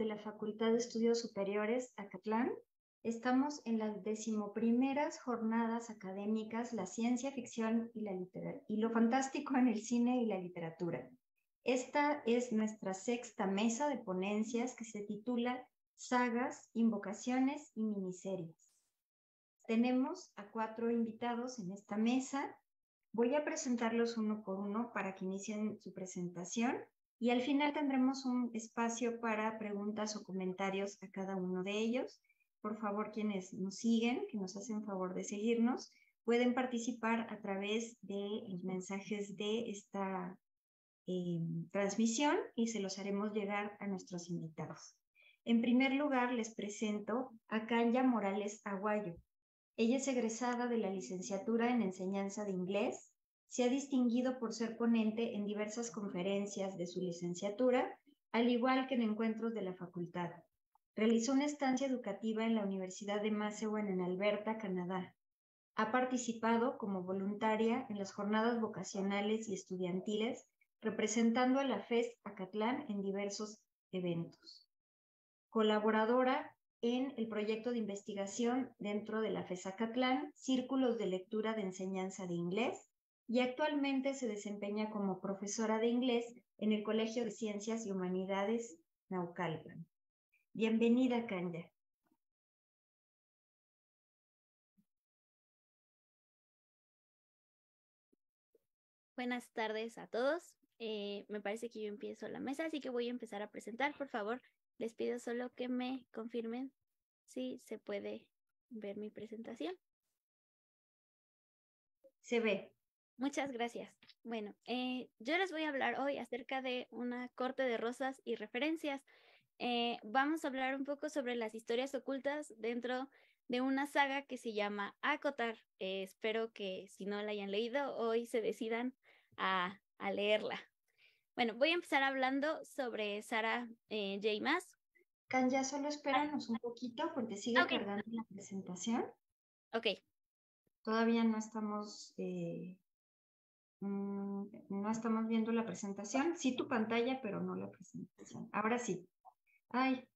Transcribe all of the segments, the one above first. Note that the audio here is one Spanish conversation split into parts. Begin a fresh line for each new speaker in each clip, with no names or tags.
de la Facultad de Estudios Superiores, Acatlán. Estamos en las 11ª jornadas académicas, la ciencia ficción y lo fantástico en el cine y la literatura. Esta es nuestra 6ª mesa de ponencias que se titula Sagas, Invocaciones y Miniseries. Tenemos a 4 invitados en esta mesa. Voy a presentarlos uno por uno para que inicien su presentación y al final tendremos un espacio para preguntas o comentarios a cada uno de ellos. Por favor, quienes nos siguen, que nos hacen favor de seguirnos, pueden participar a través de los mensajes de esta transmisión y se los haremos llegar a nuestros invitados. En primer lugar, les presento a Kanya Morales Aguayo. Ella es egresada de la licenciatura en Enseñanza de Inglés. Se ha distinguido por ser ponente en diversas conferencias de su licenciatura, al igual que en encuentros de la facultad. Realizó una estancia educativa en la Universidad de Massachusetts en Alberta, Canadá. Ha participado como voluntaria en las jornadas vocacionales y estudiantiles, representando a la FES Acatlán en diversos eventos. Colaboradora en el proyecto de investigación dentro de la FES Acatlán, Círculos de Lectura de Enseñanza de Inglés, y actualmente se desempeña como profesora de inglés en el Colegio de Ciencias y Humanidades Naucalpan. Bienvenida, Kanya.
Buenas tardes a todos. Me parece que yo empiezo la mesa, así que voy a empezar a presentar. Por favor, les pido solo que me confirmen si se puede ver mi presentación.
Se ve.
Muchas gracias. Bueno, yo les voy a hablar hoy acerca de una corte de rosas y referencias. Vamos a hablar un poco sobre las historias ocultas dentro de una saga que se llama ACOTAR. Espero que si no la hayan leído, hoy se decidan a leerla. Bueno, voy a empezar hablando sobre Sarah J. Maas.
Kanya, solo espéranos un poquito porque sigue cargando la presentación.
Ok.
Todavía no estamos viendo la presentación. Sí tu pantalla, pero no la presentación. Ahora sí. Ay.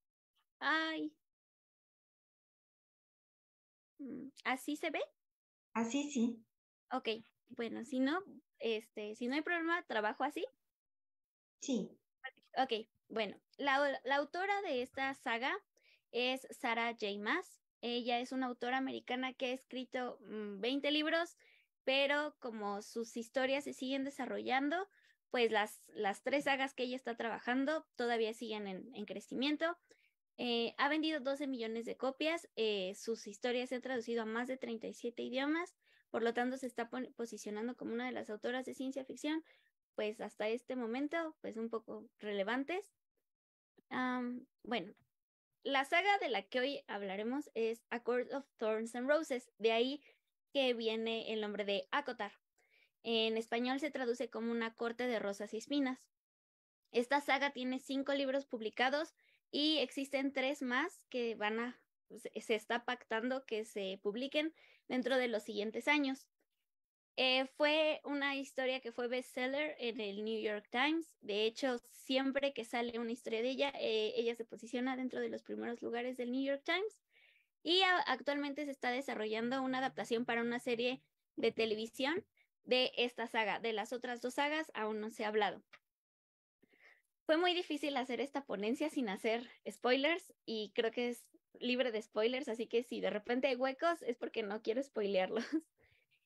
¿Así se ve?
Así sí.
Ok. Bueno, si no hay problema, ¿trabajo así?
Sí.
Ok. Bueno, la autora de esta saga es Sarah J. Maas. Ella es una autora americana que ha escrito 20 libros, pero como sus historias se siguen desarrollando, pues las 3 sagas que ella está trabajando todavía siguen en crecimiento. Ha vendido 12 millones de copias, sus historias se han traducido a más de 37 idiomas, por lo tanto se está posicionando como una de las autoras de ciencia ficción, pues hasta este momento, pues un poco relevantes. Bueno, la saga de la que hoy hablaremos es A Court of Thorns and Roses, de ahí que viene el nombre de ACOTAR. En español se traduce como Una corte de rosas y espinas. Esta saga tiene 5 libros publicados y existen 3 más que se está pactando que se publiquen dentro de los siguientes años. Fue una historia que fue bestseller en el New York Times. De hecho, siempre que sale una historia de ella, ella se posiciona dentro de los primeros lugares del New York Times. Y actualmente se está desarrollando una adaptación para una serie de televisión de esta saga. De las otras 2 sagas aún no se ha hablado. Fue muy difícil hacer esta ponencia sin hacer spoilers y creo que es libre de spoilers, así que si de repente hay huecos es porque no quiero spoilearlos.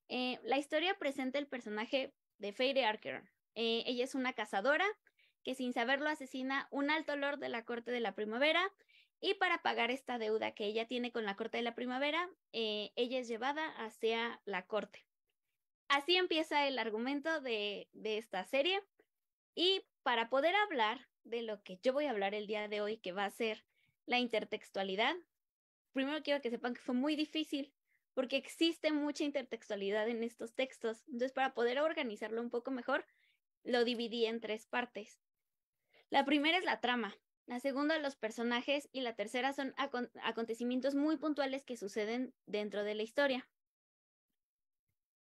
La historia presenta el personaje de Feyre Archeron. Ella es una cazadora que sin saberlo asesina un alto lord de la corte de la primavera y para pagar esta deuda que ella tiene con la corte de la primavera, ella es llevada hacia la corte. Así empieza el argumento de esta serie. Y para poder hablar de lo que yo voy a hablar el día de hoy, que va a ser la intertextualidad, primero quiero que sepan que fue muy difícil porque existe mucha intertextualidad en estos textos. Entonces, para poder organizarlo un poco mejor, lo dividí en 3 partes. La primera es la trama, la segunda los personajes y la tercera son acontecimientos muy puntuales que suceden dentro de la historia.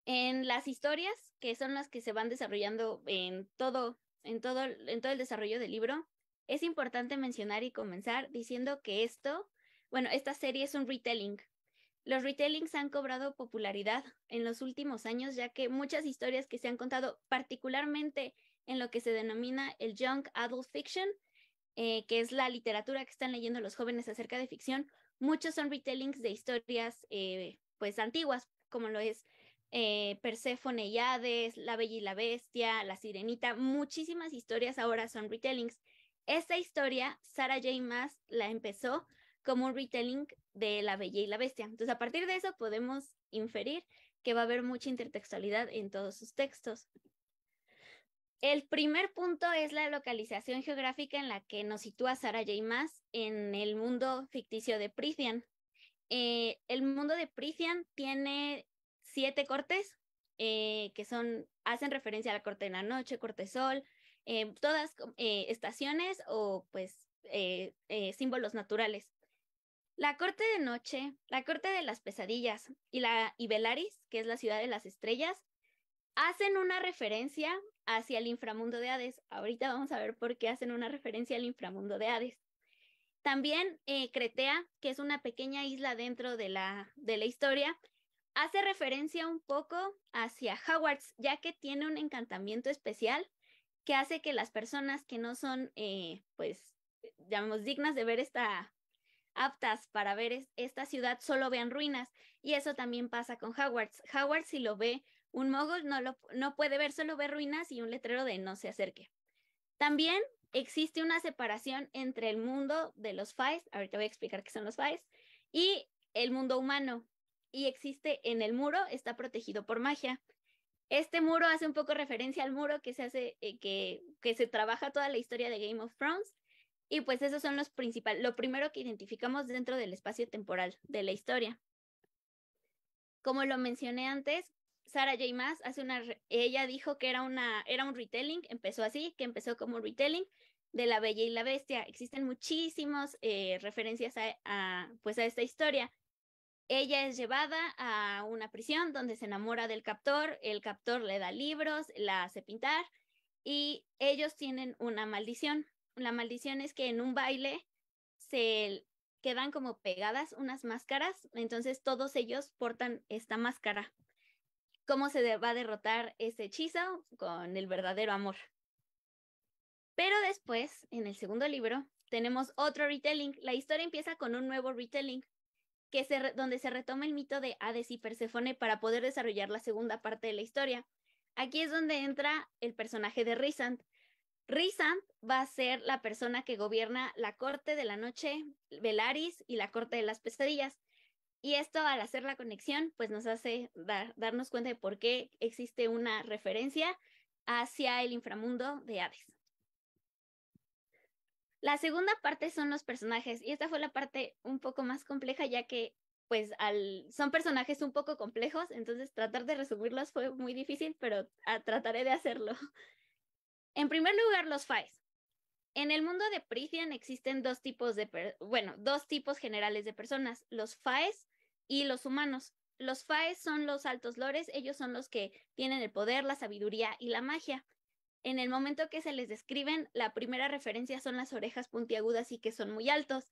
En las historias, que son las que se van desarrollando en todo el desarrollo del libro, Es importante mencionar y comenzar diciendo que esta serie es un retelling. Los retellings han cobrado popularidad en los últimos años, ya que muchas historias que se han contado, particularmente en lo que se denomina el Young Adult Fiction, que es la literatura que están leyendo los jóvenes acerca de ficción, muchos son retellings de historias pues antiguas, como lo es Perséfone y Hades, La Bella y la Bestia, La Sirenita. Muchísimas historias ahora son retellings. Esta historia, Sarah J. Maas la empezó como un retelling de La Bella y la Bestia. Entonces, a partir de eso podemos inferir que va a haber mucha intertextualidad en todos sus textos. El primer punto es la localización geográfica en la que nos sitúa Sarah J. Maas en el mundo ficticio de Prythian. El mundo de Prythian tiene 7 cortes que hacen referencia a la corte de la noche, corte sol, todas estaciones o pues símbolos naturales. La corte de noche, la corte de las pesadillas y Velaris, que es la ciudad de las estrellas, hacen una referencia hacia el inframundo de Hades. Ahorita vamos a ver por qué hacen una referencia al inframundo de Hades. También Cretea, que es una pequeña isla dentro de la historia, hace referencia un poco hacia Hogwarts, ya que tiene un encantamiento especial que hace que las personas que no son, llamamos, dignas de ver aptas para ver esta ciudad solo vean ruinas, y eso también pasa con Hogwarts. Hogwarts, si lo ve un mogul, no puede ver, solo ve ruinas y un letrero de no se acerque. También existe una separación entre el mundo de los Faes, ahorita voy a explicar qué son los Faes, y el mundo humano, y existe en el muro, está protegido por magia. Este muro hace un poco referencia al muro que se hace, que se trabaja toda la historia de Game of Thrones, y pues esos son los principales, lo primero que identificamos dentro del espacio temporal de la historia. Como lo mencioné antes, Sarah J. Maas ella dijo que era un retelling, empezó así, que empezó como un retelling de La Bella y la Bestia. Existen muchísimas referencias a esta historia. Ella es llevada a una prisión donde se enamora del captor, el captor le da libros, la hace pintar, y ellos tienen una maldición. La maldición es que en un baile se quedan como pegadas unas máscaras, entonces todos ellos portan esta máscara. ¿Cómo se va a derrotar ese hechizo? Con el verdadero amor. Pero después, en el segundo libro, tenemos otro retelling. La historia empieza con un nuevo retelling, donde se retoma el mito de Hades y Perséfone para poder desarrollar la segunda parte de la historia. Aquí es donde entra el personaje de Rhysand. Rhysand va a ser la persona que gobierna la corte de la noche, Velaris, y la corte de las pesadillas. Y esto, al hacer la conexión, pues nos hace darnos cuenta de por qué existe una referencia hacia el inframundo de Hades. La segunda parte son los personajes, y esta fue la parte un poco más compleja, ya que pues son personajes un poco complejos, entonces tratar de resumirlos fue muy difícil, pero trataré de hacerlo. En primer lugar, los Faes. En el mundo de Prythian existen dos tipos generales de personas, los Faes y los humanos. Los Faes son los altos lores, ellos son los que tienen el poder, la sabiduría y la magia. En el momento que se les describen, la primera referencia son las orejas puntiagudas y que son muy altos.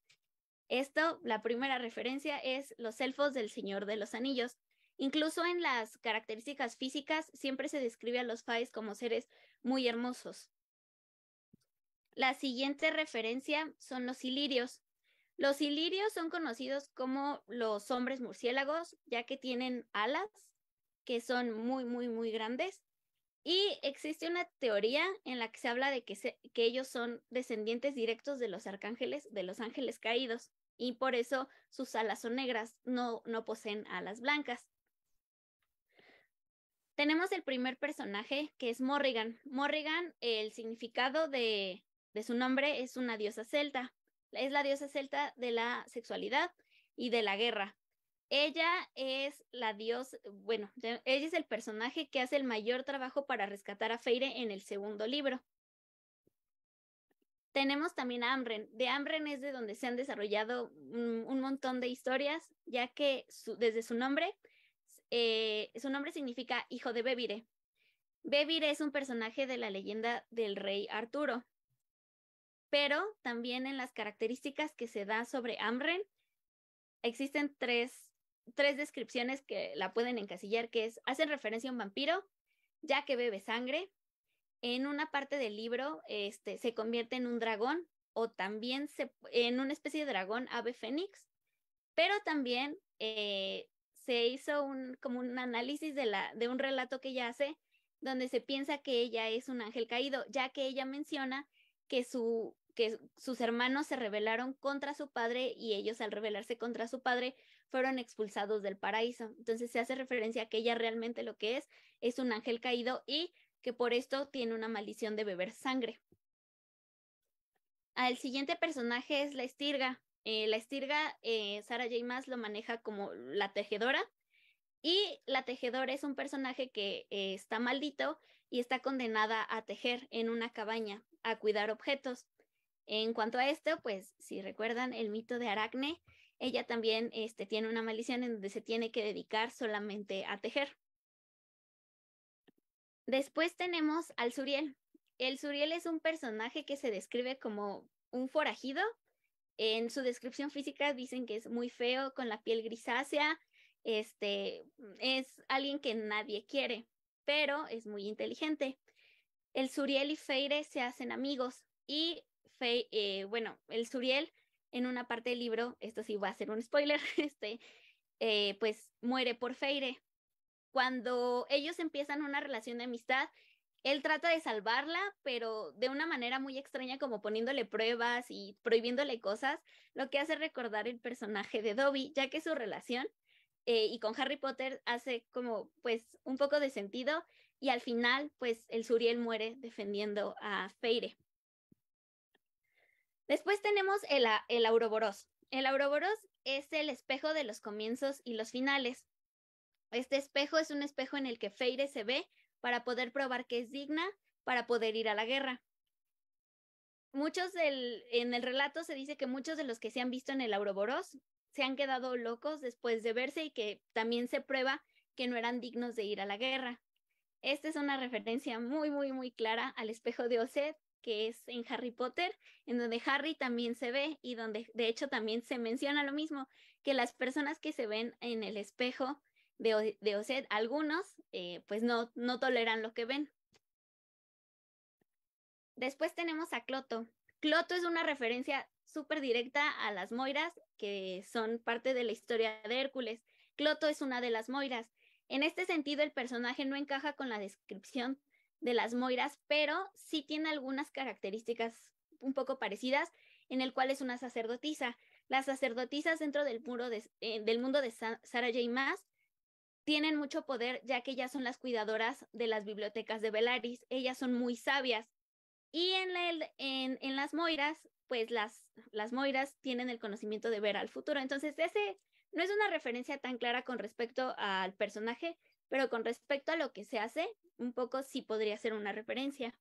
La primera referencia es los elfos del Señor de los Anillos. Incluso en las características físicas siempre se describe a los Faes como seres muy hermosos. La siguiente referencia son los ilirios. Los ilirios son conocidos como los hombres murciélagos, ya que tienen alas que son muy, muy, muy grandes. Y existe una teoría en la que se habla de que ellos son descendientes directos de los arcángeles, de los ángeles caídos, y por eso sus alas son negras, no poseen alas blancas. Tenemos el primer personaje, que es Morrigan. Morrigan, el significado de su nombre es una diosa celta. Es la diosa celta de la sexualidad y de la guerra. Ella es ella es el personaje que hace el mayor trabajo para rescatar a Feyre en el segundo libro. Tenemos también a Amren. De Amren es de donde se han desarrollado un montón de historias, ya que desde su nombre significa hijo de Bebire. Bebire es un personaje de la leyenda del rey Arturo. pero también en las características que se da sobre Amren, existen tres descripciones que la pueden encasillar, que es, hacen referencia a un vampiro, ya que bebe sangre. En una parte del libro se convierte en un dragón o también en una especie de dragón ave fénix, pero también se hizo como un análisis de un relato que ella hace donde se piensa que ella es un ángel caído, ya que ella menciona que sus hermanos se rebelaron contra su padre y ellos al rebelarse contra su padre fueron expulsados del paraíso. Entonces se hace referencia a que ella realmente lo que es un ángel caído y que por esto tiene una maldición de beber sangre. El siguiente personaje es la Estirga. La Estirga, Sarah J. Maas lo maneja como la tejedora, y la tejedora es un personaje que está maldito y está condenada a tejer en una cabaña, a cuidar objetos. En cuanto a esto, pues si recuerdan el mito de Aracne, ella también tiene una maldición en donde se tiene que dedicar solamente a tejer. Después tenemos al Suriel. El Suriel es un personaje que se describe como un forajido. En su descripción física dicen que es muy feo, con la piel grisácea, es alguien que nadie quiere, pero es muy inteligente. El Suriel y Feire se hacen amigos y el Suriel en una parte del libro, esto sí va a ser un spoiler, pues muere por Feire. Cuando ellos empiezan una relación de amistad, él trata de salvarla, pero de una manera muy extraña, como poniéndole pruebas y prohibiéndole cosas, lo que hace recordar el personaje de Dobby, ya que su relación y con Harry Potter hace como pues un poco de sentido y al final pues el Suriel muere defendiendo a Feire. Después tenemos el Ouroboros. El Ouroboros es el espejo de los comienzos y los finales. Este espejo es un espejo en el que Feire se ve para poder probar que es digna para poder ir a la guerra. En el relato se dice que muchos de los que se han visto en el Ouroboros se han quedado locos después de verse y que también se prueba que no eran dignos de ir a la guerra. Esta es una referencia muy, muy, muy clara al espejo de Osed, que es en Harry Potter, en donde Harry también se ve y donde de hecho también se menciona lo mismo, que las personas que se ven en el espejo de Osed, algunos pues no toleran lo que ven. Después tenemos a Cloto. Cloto es una referencia súper directa a las Moiras, que son parte de la historia de Hércules. Cloto es una de las Moiras. En este sentido, el personaje no encaja con la descripción de las Moiras, pero sí tiene algunas características un poco parecidas, en el cual es una sacerdotisa. Las sacerdotisas dentro del mundo de Sarah J. Maas tienen mucho poder, ya que ellas son las cuidadoras de las bibliotecas de Velaris. Ellas son muy sabias. Y en las Moiras, pues las Moiras tienen el conocimiento de ver al futuro. Entonces, ese no es una referencia tan clara con respecto al personaje, pero con respecto a lo que se hace, un poco sí podría ser una referencia.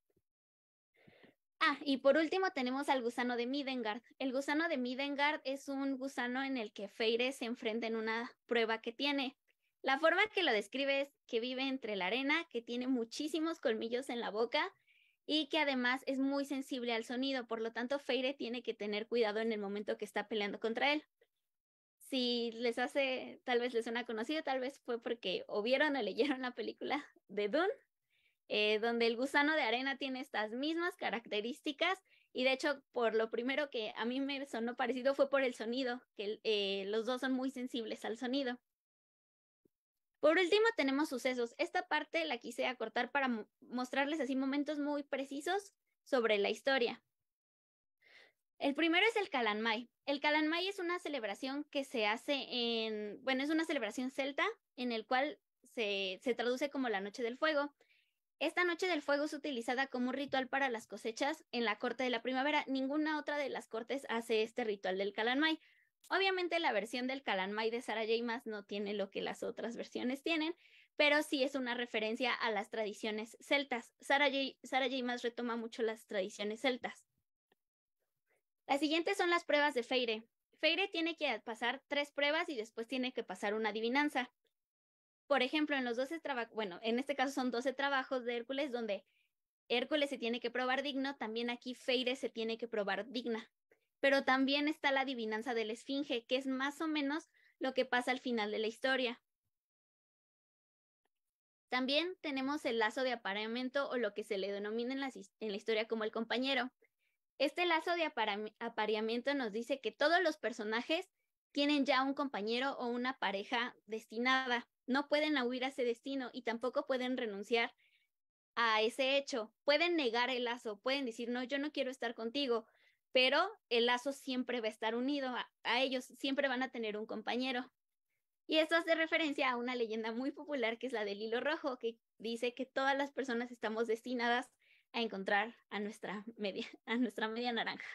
Y por último tenemos al gusano de Midengard. El gusano de Midengard es un gusano en el que Feire se enfrenta en una prueba que tiene. La forma que lo describe es que vive entre la arena, que tiene muchísimos colmillos en la boca y que además es muy sensible al sonido. Por lo tanto, Feire tiene que tener cuidado en el momento que está peleando contra él. Si tal vez les suena conocido, tal vez fue porque o vieron o leyeron la película de Dune, donde el gusano de arena tiene estas mismas características y de hecho por lo primero que a mí me sonó parecido fue por el sonido, que los dos son muy sensibles al sonido. Por último tenemos sucesos. Esta parte la quise acortar para mostrarles así momentos muy precisos sobre la historia. El primero es el Calanmai. El Calanmai es una celebración que se hace es una celebración celta en el cual se traduce como la Noche del Fuego. Esta Noche del Fuego es utilizada como un ritual para las cosechas en la corte de la primavera. Ninguna otra de las cortes hace este ritual del Calanmai. Obviamente la versión del Calanmai de Sarah J. Maas no tiene lo que las otras versiones tienen, pero sí es una referencia a las tradiciones celtas. Sarah J. Maas retoma mucho las tradiciones celtas. Las siguientes son las pruebas de Feire. Feire tiene que pasar 3 pruebas y después tiene que pasar una adivinanza. Por ejemplo, en los 12 trabajos, en este caso son 12 trabajos de Hércules donde Hércules se tiene que probar digno, también aquí Feire se tiene que probar digna. Pero también está la adivinanza de la esfinge, que es más o menos lo que pasa al final de la historia. También tenemos el lazo de apareamiento, o lo que se le denomina en la historia como el compañero. Este lazo de apareamiento nos dice que todos los personajes tienen ya un compañero o una pareja destinada. No pueden huir a ese destino y tampoco pueden renunciar a ese hecho. Pueden negar el lazo, pueden decir, no, yo no quiero estar contigo, pero el lazo siempre va a estar unido a ellos, siempre van a tener un compañero. Y esto hace referencia a una leyenda muy popular que es la del hilo rojo, que dice que todas las personas estamos destinadas a encontrar a nuestra media naranja.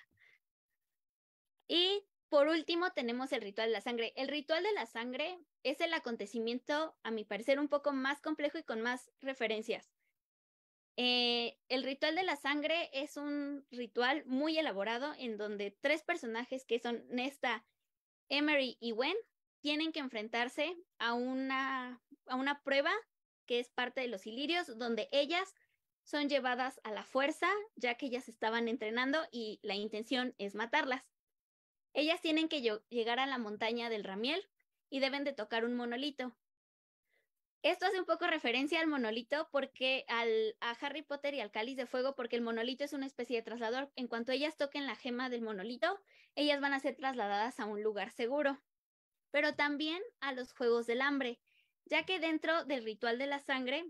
Y por último tenemos el ritual de la sangre. El ritual de la sangre es el acontecimiento, a mi parecer, un poco más complejo y con más referencias. El ritual de la sangre es un ritual muy elaborado en donde 3 personajes, que son Nesta, Emery y Gwen, tienen que enfrentarse a una prueba que es parte de los ilirios, donde ellas son llevadas a la fuerza, ya que ellas estaban entrenando y la intención es matarlas. Ellas tienen que llegar a la montaña del Ramiel y deben de tocar un monolito. Esto hace un poco referencia al monolito a Harry Potter y al Cáliz de Fuego, porque el monolito es una especie de traslador. En cuanto ellas toquen la gema del monolito, ellas van a ser trasladadas a un lugar seguro. Pero también a los Juegos del Hambre, ya que dentro del ritual de la sangre,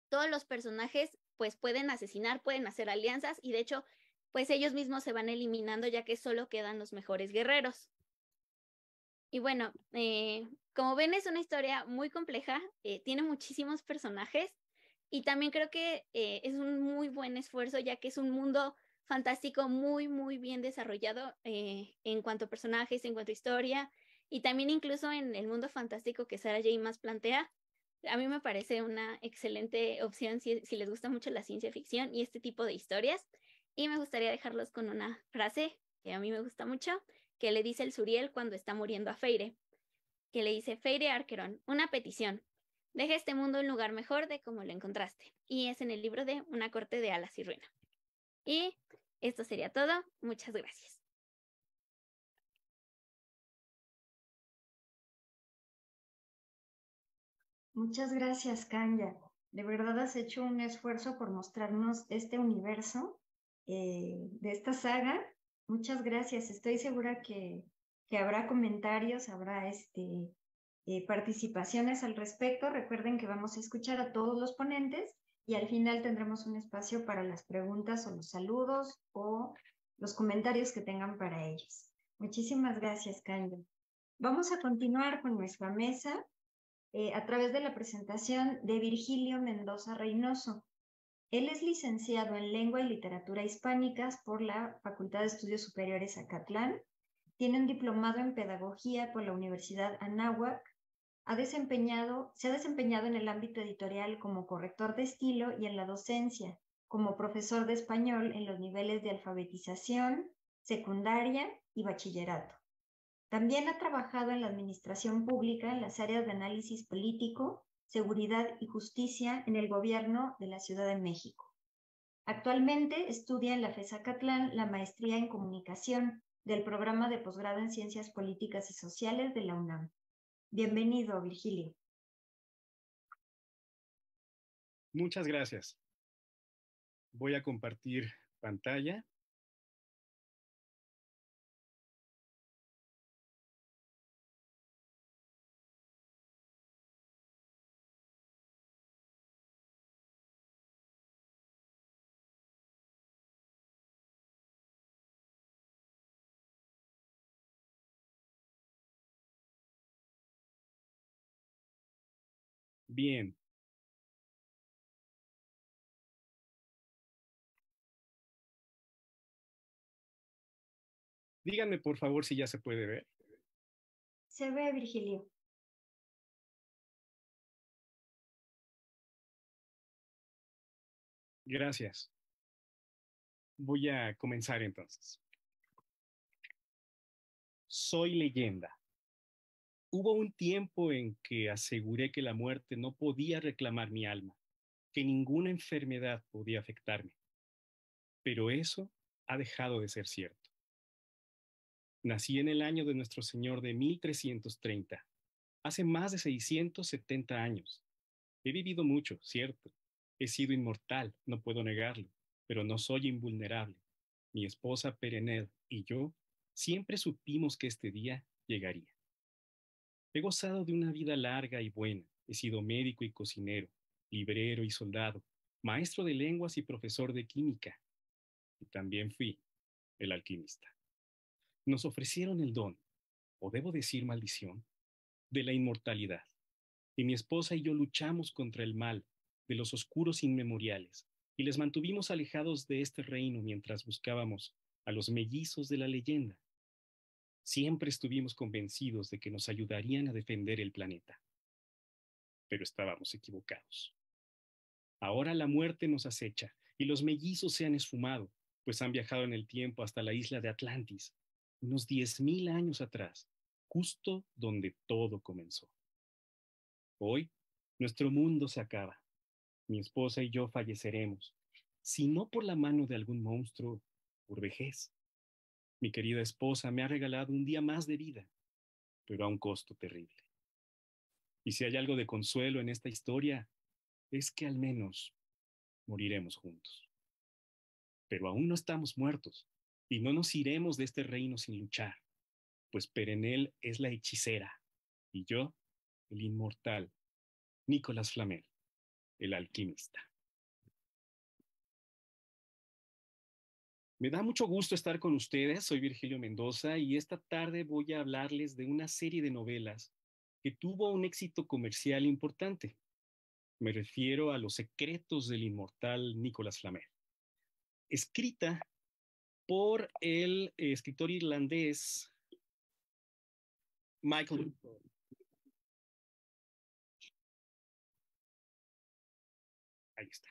todos los personajes pues pueden asesinar, pueden hacer alianzas y de hecho pues ellos mismos se van eliminando ya que solo quedan los mejores guerreros. Y bueno, como ven es una historia muy compleja, tiene muchísimos personajes y también creo que es un muy buen esfuerzo ya que es un mundo fantástico muy, muy bien desarrollado en cuanto a personajes, en cuanto a historia y también incluso en el mundo fantástico que Sarah J. Maas plantea. A mí me parece una excelente opción si les gusta mucho la ciencia ficción y este tipo de historias. Y me gustaría dejarlos con una frase que a mí me gusta mucho, que le dice el Suriel cuando está muriendo a Feire, que le dice: Feire Archeron, una petición. Deja este mundo un lugar mejor de como lo encontraste. Y es en el libro de Una corte de alas y ruina. Y esto sería todo. Muchas gracias.
Muchas gracias, Kanya. De verdad has hecho un esfuerzo por mostrarnos este universo de esta saga. Muchas gracias. Estoy segura que habrá comentarios, habrá participaciones al respecto. Recuerden que vamos a escuchar a todos los ponentes y al final tendremos un espacio para las preguntas o los saludos o los comentarios que tengan para ellos. Muchísimas gracias, Kanya. Vamos a continuar con nuestra mesa a través de la presentación de Virgilio Mendoza Reynoso. Él es licenciado en Lengua y Literatura Hispánicas por la Facultad de Estudios Superiores Acatlán. Tiene un diplomado en Pedagogía por la Universidad Anáhuac. Se ha desempeñado en el ámbito editorial como corrector de estilo y en la docencia, como profesor de español en los niveles de alfabetización, secundaria y bachillerato. También ha trabajado en la administración pública en las áreas de análisis político, seguridad y justicia en el gobierno de la Ciudad de México. Actualmente estudia en la FES Acatlán la maestría en comunicación del programa de posgrado en Ciencias Políticas y Sociales de la UNAM. Bienvenido, Virgilio.
Muchas gracias. Voy a compartir pantalla. Bien. Díganme, por favor, si ya se puede ver.
Se ve, Virgilio.
Gracias. Voy a comenzar entonces. Soy leyenda. Hubo un tiempo en que aseguré que la muerte no podía reclamar mi alma. que ninguna enfermedad podía afectarme. Pero eso ha dejado de ser cierto. Nací en el año de nuestro Señor de 1330, hace más de 670 años. He vivido mucho, cierto. He sido inmortal, no puedo negarlo, pero no soy invulnerable. Mi esposa Perenelle y yo siempre supimos que este día llegaría. He gozado de una vida larga y buena. He sido médico y cocinero, librero y soldado, maestro de lenguas y profesor de química. Y también fui el alquimista. Nos ofrecieron el don, o debo decir maldición, de la inmortalidad. Y mi esposa y yo luchamos contra el mal de los oscuros inmemoriales y les mantuvimos alejados de este reino mientras buscábamos a los mellizos de la leyenda. Siempre estuvimos convencidos de que nos ayudarían a defender el planeta. Pero estábamos equivocados. Ahora la muerte nos acecha y los mellizos se han esfumado, pues han viajado en el tiempo hasta la isla de Atlantis, unos 10.000 años atrás, justo donde todo comenzó. Hoy, nuestro mundo se acaba. Mi esposa y yo falleceremos, si no por la mano de algún monstruo, por vejez. Mi querida esposa me ha regalado un día más de vida, pero a un costo terrible. Y si hay algo de consuelo en esta historia, es que al menos moriremos juntos. Pero aún no estamos muertos, y no nos iremos de este reino sin luchar, pues Perenelle es la hechicera, y yo, el inmortal, Nicolas Flamel, el alquimista. Me da mucho gusto estar con ustedes, soy Virgilio Mendoza y esta tarde voy a hablarles de una serie de novelas que tuvo un éxito comercial importante. Me refiero a Los secretos del inmortal Nicolas Flamel, escrita por el escritor irlandés Michael. Ahí está.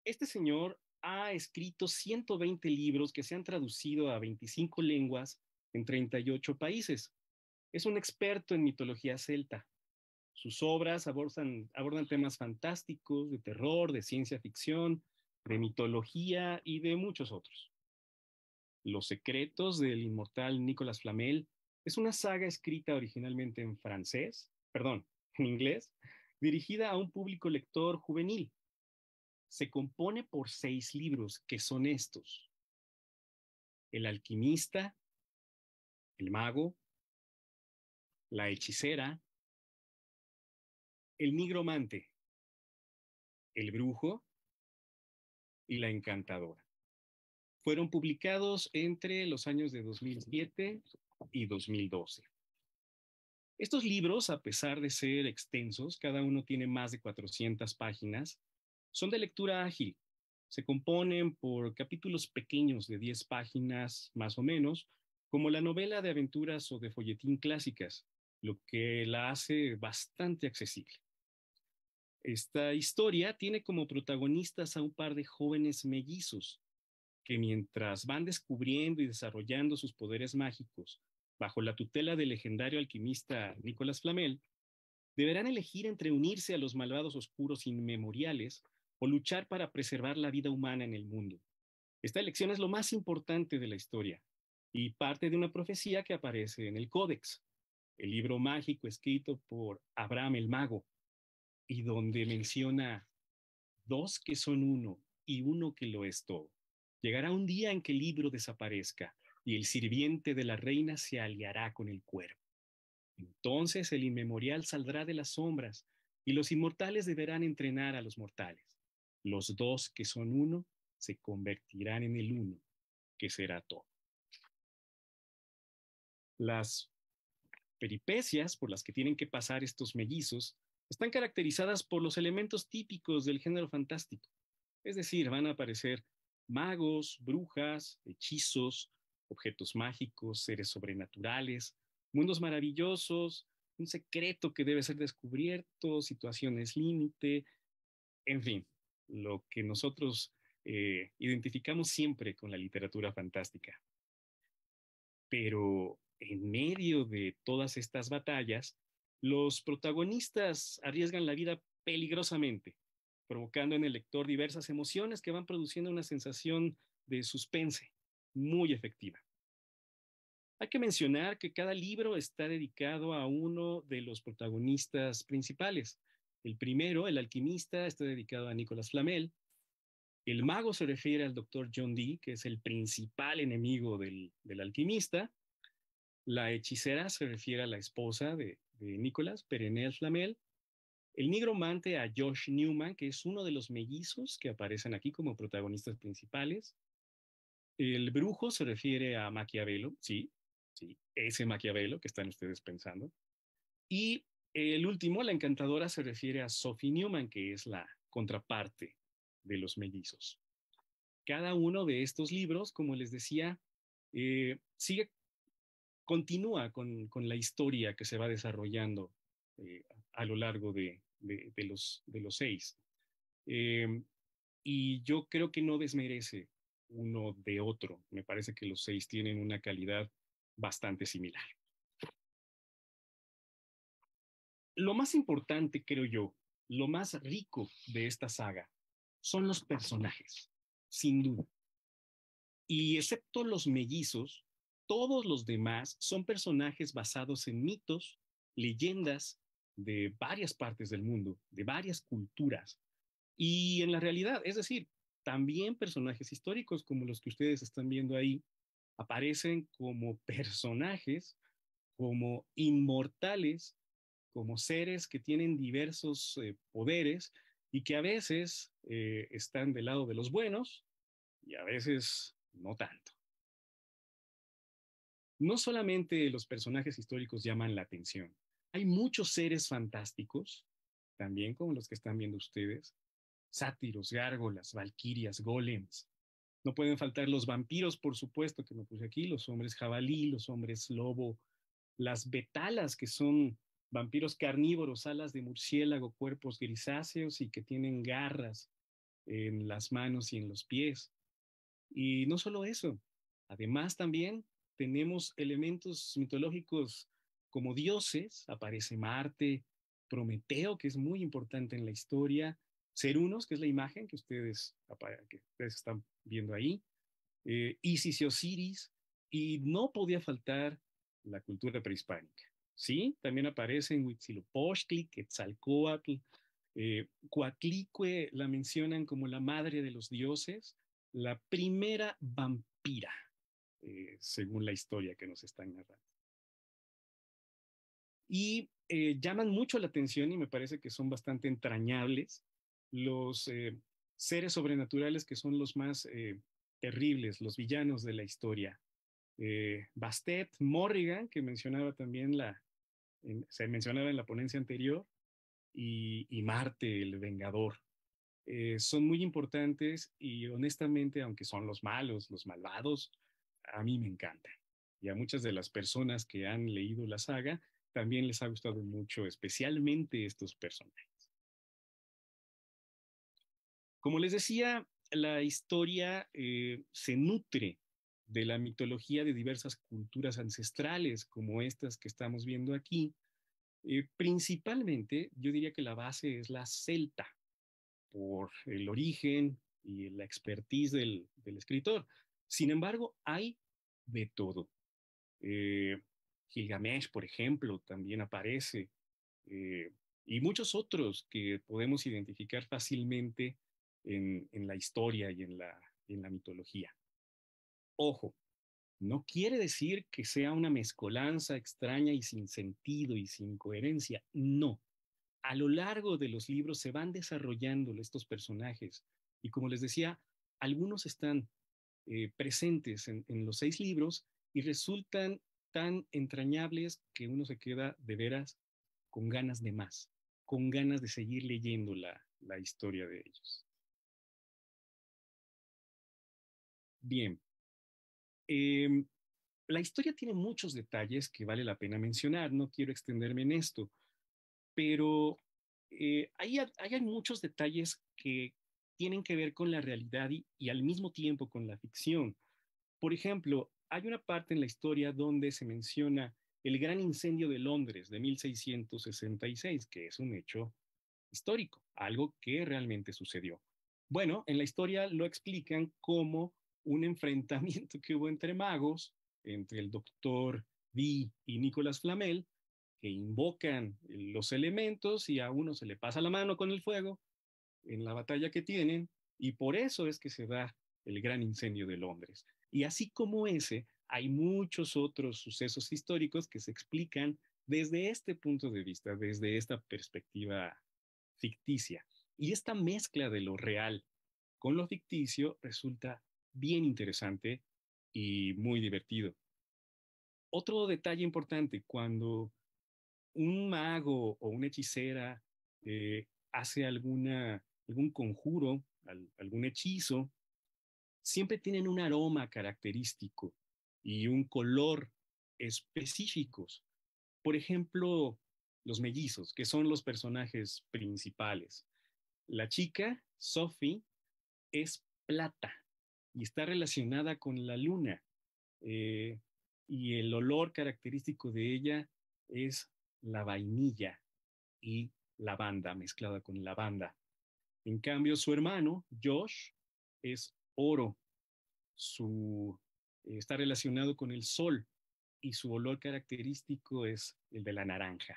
Este señor ha escrito 120 libros que se han traducido a 25 lenguas en 38 países. Es un experto en mitología celta. Sus obras abordan temas fantásticos, de terror, de ciencia ficción, de mitología y de muchos otros. Los secretos del inmortal Nicolas Flamel es una saga escrita originalmente en francés, perdón, en inglés, dirigida a un público lector juvenil. Se compone por 6 libros que son estos: El alquimista, El mago, La hechicera, El nigromante, El brujo y La encantadora. Fueron publicados entre los años de 2007 y 2012. Estos libros, a pesar de ser extensos, cada uno tiene más de 400 páginas, son de lectura ágil. Se componen por capítulos pequeños de 10 páginas más o menos, como la novela de aventuras o de folletín clásicas, lo que la hace bastante accesible. Esta historia tiene como protagonistas a un par de jóvenes mellizos que mientras van descubriendo y desarrollando sus poderes mágicos bajo la tutela del legendario alquimista Nicolas Flamel, deberán elegir entre unirse a los malvados oscuros inmemoriales o luchar para preservar la vida humana en el mundo. Esta elección es lo más importante de la historia y parte de una profecía que aparece en el Códex, el libro mágico escrito por Abraham el Mago, y donde menciona 2 que son uno y uno que lo es todo. Llegará un día en que el libro desaparezca y el sirviente de la reina se aliará con el cuervo. Entonces el inmemorial saldrá de las sombras y los inmortales deberán entrenar a los mortales. Los 2 que son uno se convertirán en el uno, que será todo. Las peripecias por las que tienen que pasar estos mellizos están caracterizadas por los elementos típicos del género fantástico. Es decir, van a aparecer magos, brujas, hechizos, objetos mágicos, seres sobrenaturales, mundos maravillosos, un secreto que debe ser descubierto, situaciones límite, en fin, lo que nosotros identificamos siempre con la literatura fantástica. Pero en medio de todas estas batallas, Los protagonistas arriesgan la vida peligrosamente, provocando en el lector diversas emociones que van produciendo una sensación de suspense muy efectiva. Hay que mencionar que cada libro está dedicado a uno de los protagonistas principales. El primero, El alquimista, está dedicado a Nicolas Flamel. El mago se refiere al doctor John Dee, que es el principal enemigo del alquimista. La hechicera se refiere a la esposa de Nicolas, Perenelle Flamel. El nigromante a Josh Newman, que es uno de los mellizos que aparecen aquí como protagonistas principales. El brujo se refiere a Maquiavelo, sí, sí, ese Maquiavelo que están ustedes pensando. Y el último, la encantadora, se refiere a Sophie Newman, que es la contraparte de los mellizos. Cada uno de estos libros, como les decía, continúa con la historia que se va desarrollando a lo largo de los 6. Y yo creo que no desmerece uno de otro. Me parece que los 6 tienen una calidad bastante similar. Lo más importante, creo yo, lo más rico de esta saga son los personajes, sin duda. Y excepto los mellizos, todos los demás son personajes basados en mitos, leyendas de varias partes del mundo, de varias culturas. Y en la realidad, es decir, también personajes históricos como los que ustedes están viendo ahí, aparecen como personajes, como inmortales, como seres que tienen diversos poderes y que a veces están del lado de los buenos y a veces no tanto. No solamente los personajes históricos llaman la atención, hay muchos seres fantásticos, también como los que están viendo ustedes, sátiros, gárgolas, valquirias, golems. No pueden faltar los vampiros, por supuesto, que me puse aquí, los hombres jabalí, los hombres lobo, las betalas, que son vampiros carnívoros, alas de murciélago, cuerpos grisáceos y que tienen garras en las manos y en los pies. Y no solo eso, además también tenemos elementos mitológicos como dioses, aparece Marte, Prometeo, que es muy importante en la historia, Cerunos, que es la imagen que ustedes están viendo ahí, Isis y Osiris, y no podía faltar la cultura prehispánica. Sí, también aparecen Huitzilopochtli, Quetzalcóatl, Coatlicue la mencionan como la madre de los dioses, la primera vampira, según la historia que nos están narrando. Y llaman mucho la atención y me parece que son bastante entrañables los seres sobrenaturales que son los más terribles, los villanos de la historia. Bastet, Morrigan, que mencionaba también se mencionaba en la ponencia anterior, y Marte, el Vengador. Son muy importantes y honestamente, aunque son los malos, los malvados, a mí me encantan. Y a muchas de las personas que han leído la saga también les ha gustado mucho, especialmente estos personajes. Como les decía, la historia se nutre de la mitología de diversas culturas ancestrales, como estas que estamos viendo aquí. Principalmente, yo diría que la base es la celta, por el origen y la expertise del escritor. Sin embargo, hay de todo. Gilgamesh, por ejemplo, también aparece, y muchos otros que podemos identificar fácilmente en la historia y en la mitología. Ojo, no quiere decir que sea una mezcolanza extraña y sin sentido y sin coherencia. No. A lo largo de los libros se van desarrollando estos personajes y como les decía, algunos están presentes en los 6 libros y resultan tan entrañables que uno se queda de veras con ganas de más, con ganas de seguir leyendo la historia de ellos. Bien, la historia tiene muchos detalles que vale la pena mencionar, no quiero extenderme en esto, pero hay muchos detalles que tienen que ver con la realidad y al mismo tiempo con la ficción. Por ejemplo, hay una parte en la historia donde se menciona el gran incendio de Londres de 1666, que es un hecho histórico, algo que realmente sucedió. Bueno, en la historia lo explican como un enfrentamiento que hubo entre magos, entre el doctor Dee y Nicolas Flamel, que invocan los elementos y a uno se le pasa la mano con el fuego en la batalla que tienen, y por eso es que se da el gran incendio de Londres. Y así como ese, hay muchos otros sucesos históricos que se explican desde este punto de vista, desde esta perspectiva ficticia. Y esta mezcla de lo real con lo ficticio resulta bien interesante y muy divertido. Otro detalle importante, cuando un mago o una hechicera hace algún conjuro, algún hechizo, siempre tienen un aroma característico y un color específicos. Por ejemplo, los mellizos, que son los personajes principales. La chica, Sophie, es plata y está relacionada con la luna. eh, y el olor característico de ella es la vainilla y lavanda, mezclada con lavanda. En cambio, su hermano, Josh, es oro. Está relacionado con el sol y su olor característico es el de la naranja.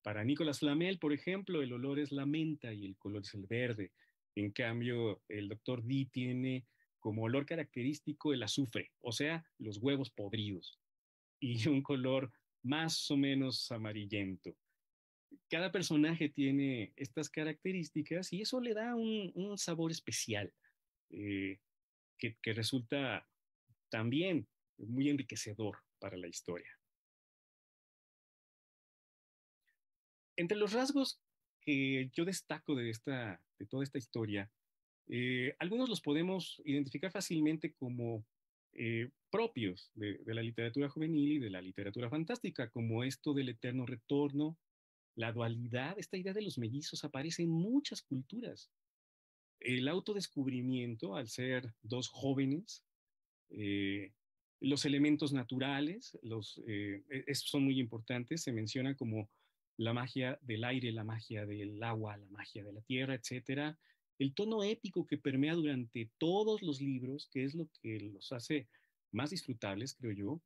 Para Nicolas Flamel, por ejemplo, el olor es la menta y el color es el verde. En cambio, el doctor D tiene como olor característico el azufre, o sea, los huevos podridos, y un color más o menos amarillento. Cada personaje tiene estas características y eso le da un sabor especial eh, que resulta también muy enriquecedor para la historia. Entre los rasgos que yo destaco de toda esta historia, algunos los podemos identificar fácilmente como propios de la literatura juvenil y de la literatura fantástica, como esto del eterno retorno, la dualidad. Esta idea de los mellizos aparece en muchas culturas. El autodescubrimiento, al ser dos jóvenes, eh, los elementos naturales, son muy importantes, se menciona como la magia del aire, la magia del agua, la magia de la tierra, etcétera. El tono épico que permea durante todos los libros, que es lo que los hace más disfrutables, creo yo.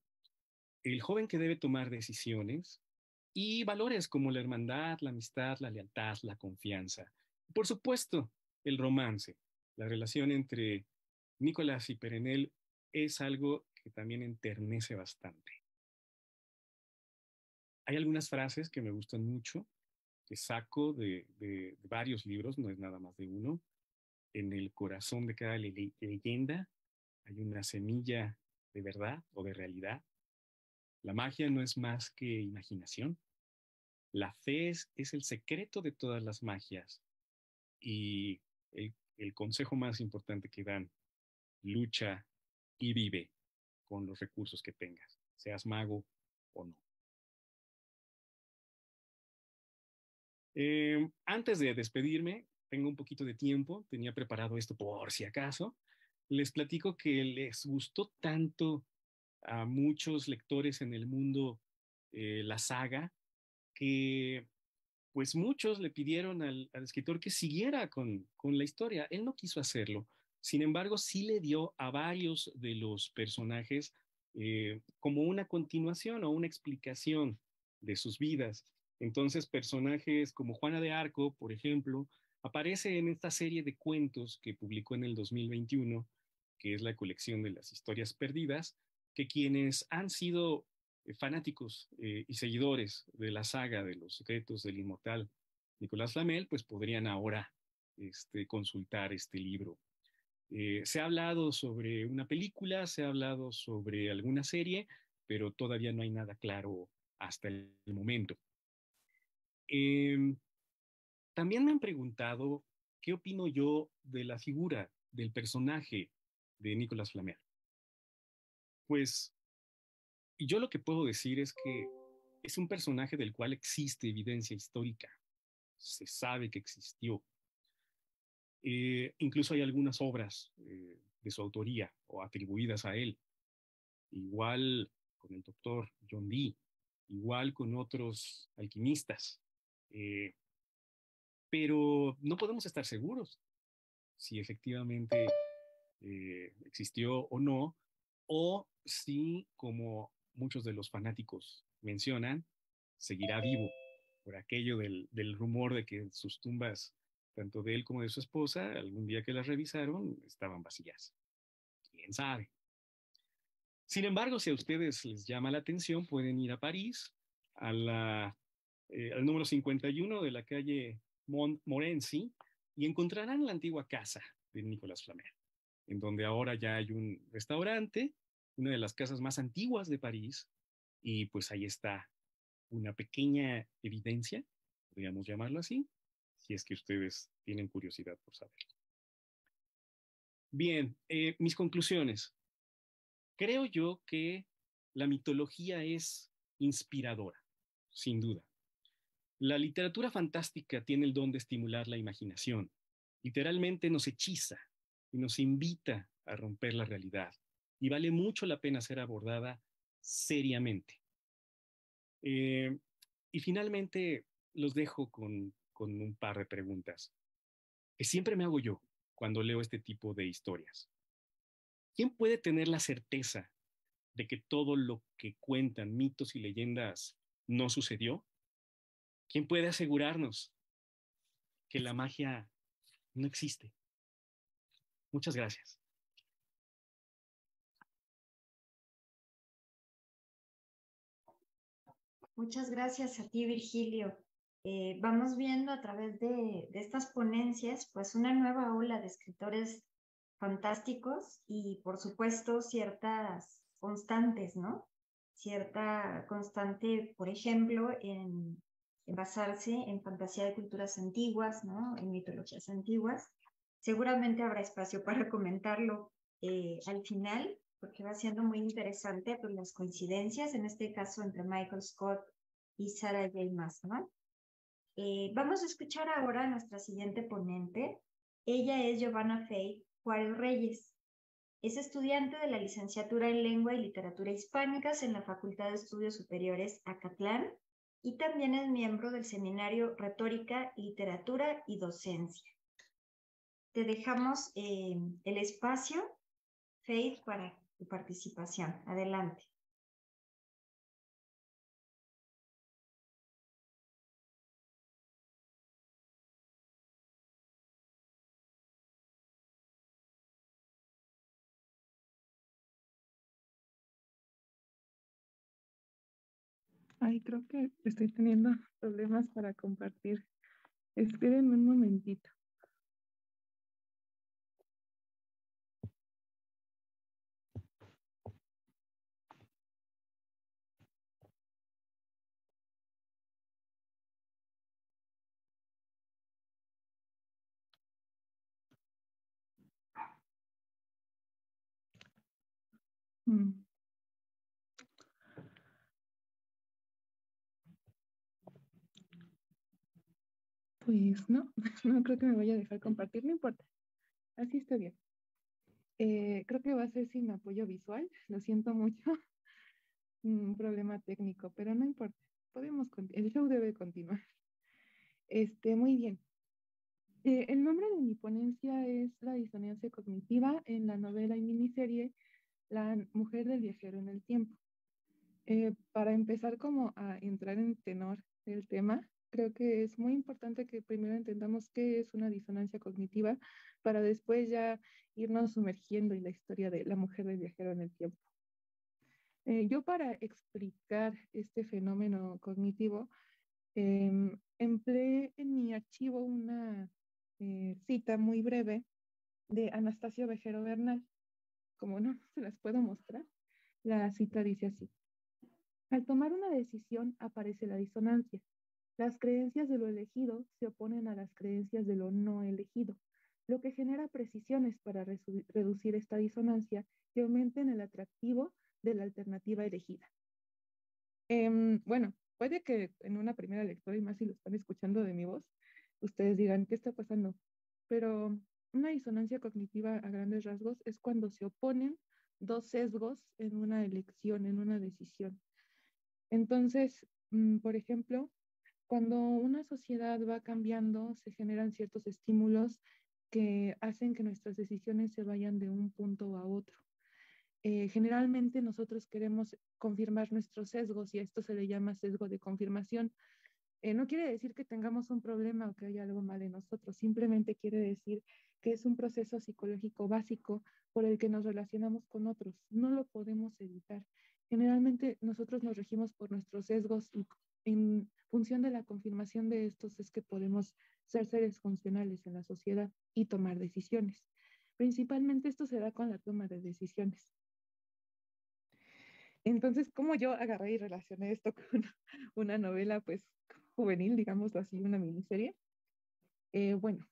El joven que debe tomar decisiones y valores como la hermandad, la amistad, la lealtad, la confianza. Por supuesto, el romance, la relación entre Nicolás y Perenelle es algo que también enternece bastante. Hay algunas frases que me gustan mucho, que saco de varios libros, no es nada más de uno. En el corazón de cada leyenda hay una semilla de verdad o de realidad. La magia no es más que imaginación. La fe es el secreto de todas las magias. Y el consejo más importante que dan, lucha y vive con los recursos que tengas, seas mago o no. Antes de despedirme, tengo un poquito de tiempo, tenía preparado esto por si acaso. Les platico que les gustó tanto a muchos lectores en el mundo la saga que pues muchos le pidieron al escritor que siguiera con la historia. Él no quiso hacerlo. Sin embargo, sí le dio a varios de los personajes como una continuación o una explicación de sus vidas. Entonces, personajes como Juana de Arco, por ejemplo, aparece en esta serie de cuentos que publicó en el 2021, que es la colección de las historias perdidas, que quienes han sido fanáticos y seguidores de la saga de los secretos del inmortal Nicolás Flamel, pues podrían ahora consultar este libro. Se ha hablado sobre una película, se ha hablado sobre alguna serie, pero todavía no hay nada claro hasta el momento. También me han preguntado qué opino yo de la figura, del personaje de Nicolás Flamel. Pues yo lo que puedo decir es que es un personaje del cual existe evidencia histórica. Se sabe que existió. Incluso hay algunas obras de su autoría o atribuidas a él. Igual con el doctor John Dee. igual con otros alquimistas. Pero no podemos estar seguros si efectivamente existió o no, o si, como muchos de los fanáticos mencionan, seguirá vivo por aquello del rumor de que sus tumbas, tanto de él como de su esposa, algún día que las revisaron, estaban vacías. ¿Quién sabe? Sin embargo, si a ustedes les llama la atención, pueden ir a París, al número 51 de la calle Montmorency, y encontrarán la antigua casa de Nicolas Flamel, en donde ahora ya hay un restaurante, una de las casas más antiguas de París, y pues ahí está una pequeña evidencia, podríamos llamarlo así, si es que ustedes tienen curiosidad por saber. Bien, mis conclusiones. Creo yo que la mitología es inspiradora, sin duda. La literatura fantástica tiene el don de estimular la imaginación. Literalmente nos hechiza y nos invita a romper la realidad. Y vale mucho la pena ser abordada seriamente. Y finalmente los dejo con un par de preguntas que siempre me hago yo cuando leo este tipo de historias. ¿Quién puede tener la certeza de que todo lo que cuentan mitos y leyendas no sucedió? ¿Quién puede asegurarnos que la magia no existe? Muchas gracias.
Muchas gracias a ti, Virgilio. Vamos viendo a través de estas ponencias, pues una nueva ola de escritores fantásticos y, por supuesto, ciertas constantes, ¿no? Cierta constante, por ejemplo, en basarse en fantasía de culturas antiguas, ¿no? En mitologías antiguas. Seguramente habrá espacio para comentarlo al final, porque va siendo muy interesante pues, las coincidencias, en este caso entre Michael Scott y Sarah J. Maas, ¿no? Vamos a escuchar ahora a nuestra siguiente ponente. Ella es Giovanna Faith Juárez Reyes. Es estudiante de la licenciatura en Lengua y Literatura Hispánicas en la Facultad de Estudios Superiores Acatlán y también es miembro del seminario Retórica, Literatura y Docencia. Te dejamos el espacio, Faith, para tu participación. Adelante.
Ay, creo que estoy teniendo problemas para compartir. Espérenme un momentito. Pues no, no creo que me vaya a dejar compartir, no importa. Así está bien. Creo que va a ser sin apoyo visual, lo siento mucho. Un problema técnico, pero no importa. El show debe continuar. Muy bien. El nombre de mi ponencia es La disonancia cognitiva en la novela y miniserie La mujer del viajero en el tiempo. Para empezar como a entrar en tenor del tema, creo que es muy importante que primero entendamos qué es una disonancia cognitiva para después ya irnos sumergiendo en la historia de la mujer del viajero en el tiempo. Yo para explicar este fenómeno cognitivo, empleé en mi archivo una cita muy breve de Anastasio Vejero Bernal. Como no se las puedo mostrar, la cita dice así. Al tomar una decisión aparece la disonancia. Las creencias de lo elegido se oponen a las creencias de lo no elegido, lo que genera precisiones para reducir esta disonancia y aumenten el atractivo de la alternativa elegida. Bueno, puede que en una primera lectura, y más si lo están escuchando de mi voz, ustedes digan, ¿qué está pasando? Pero una disonancia cognitiva a grandes rasgos es cuando se oponen dos sesgos en una elección, en una decisión. Entonces, por ejemplo, cuando una sociedad va cambiando, se generan ciertos estímulos que hacen que nuestras decisiones se vayan de un punto a otro. Generalmente nosotros queremos confirmar nuestros sesgos y a esto se le llama sesgo de confirmación. No quiere decir que tengamos un problema o que haya algo mal en nosotros, simplemente quiere decir que es un proceso psicológico básico por el que nos relacionamos con otros. No lo podemos evitar. Generalmente nosotros nos regimos por nuestros sesgos y en función de la confirmación de estos es que podemos ser seres funcionales en la sociedad y tomar decisiones. Principalmente esto se da con la toma de decisiones. Entonces, ¿cómo yo agarré y relacioné esto con una novela, pues, juvenil, digámoslo así, una miniserie? Bueno,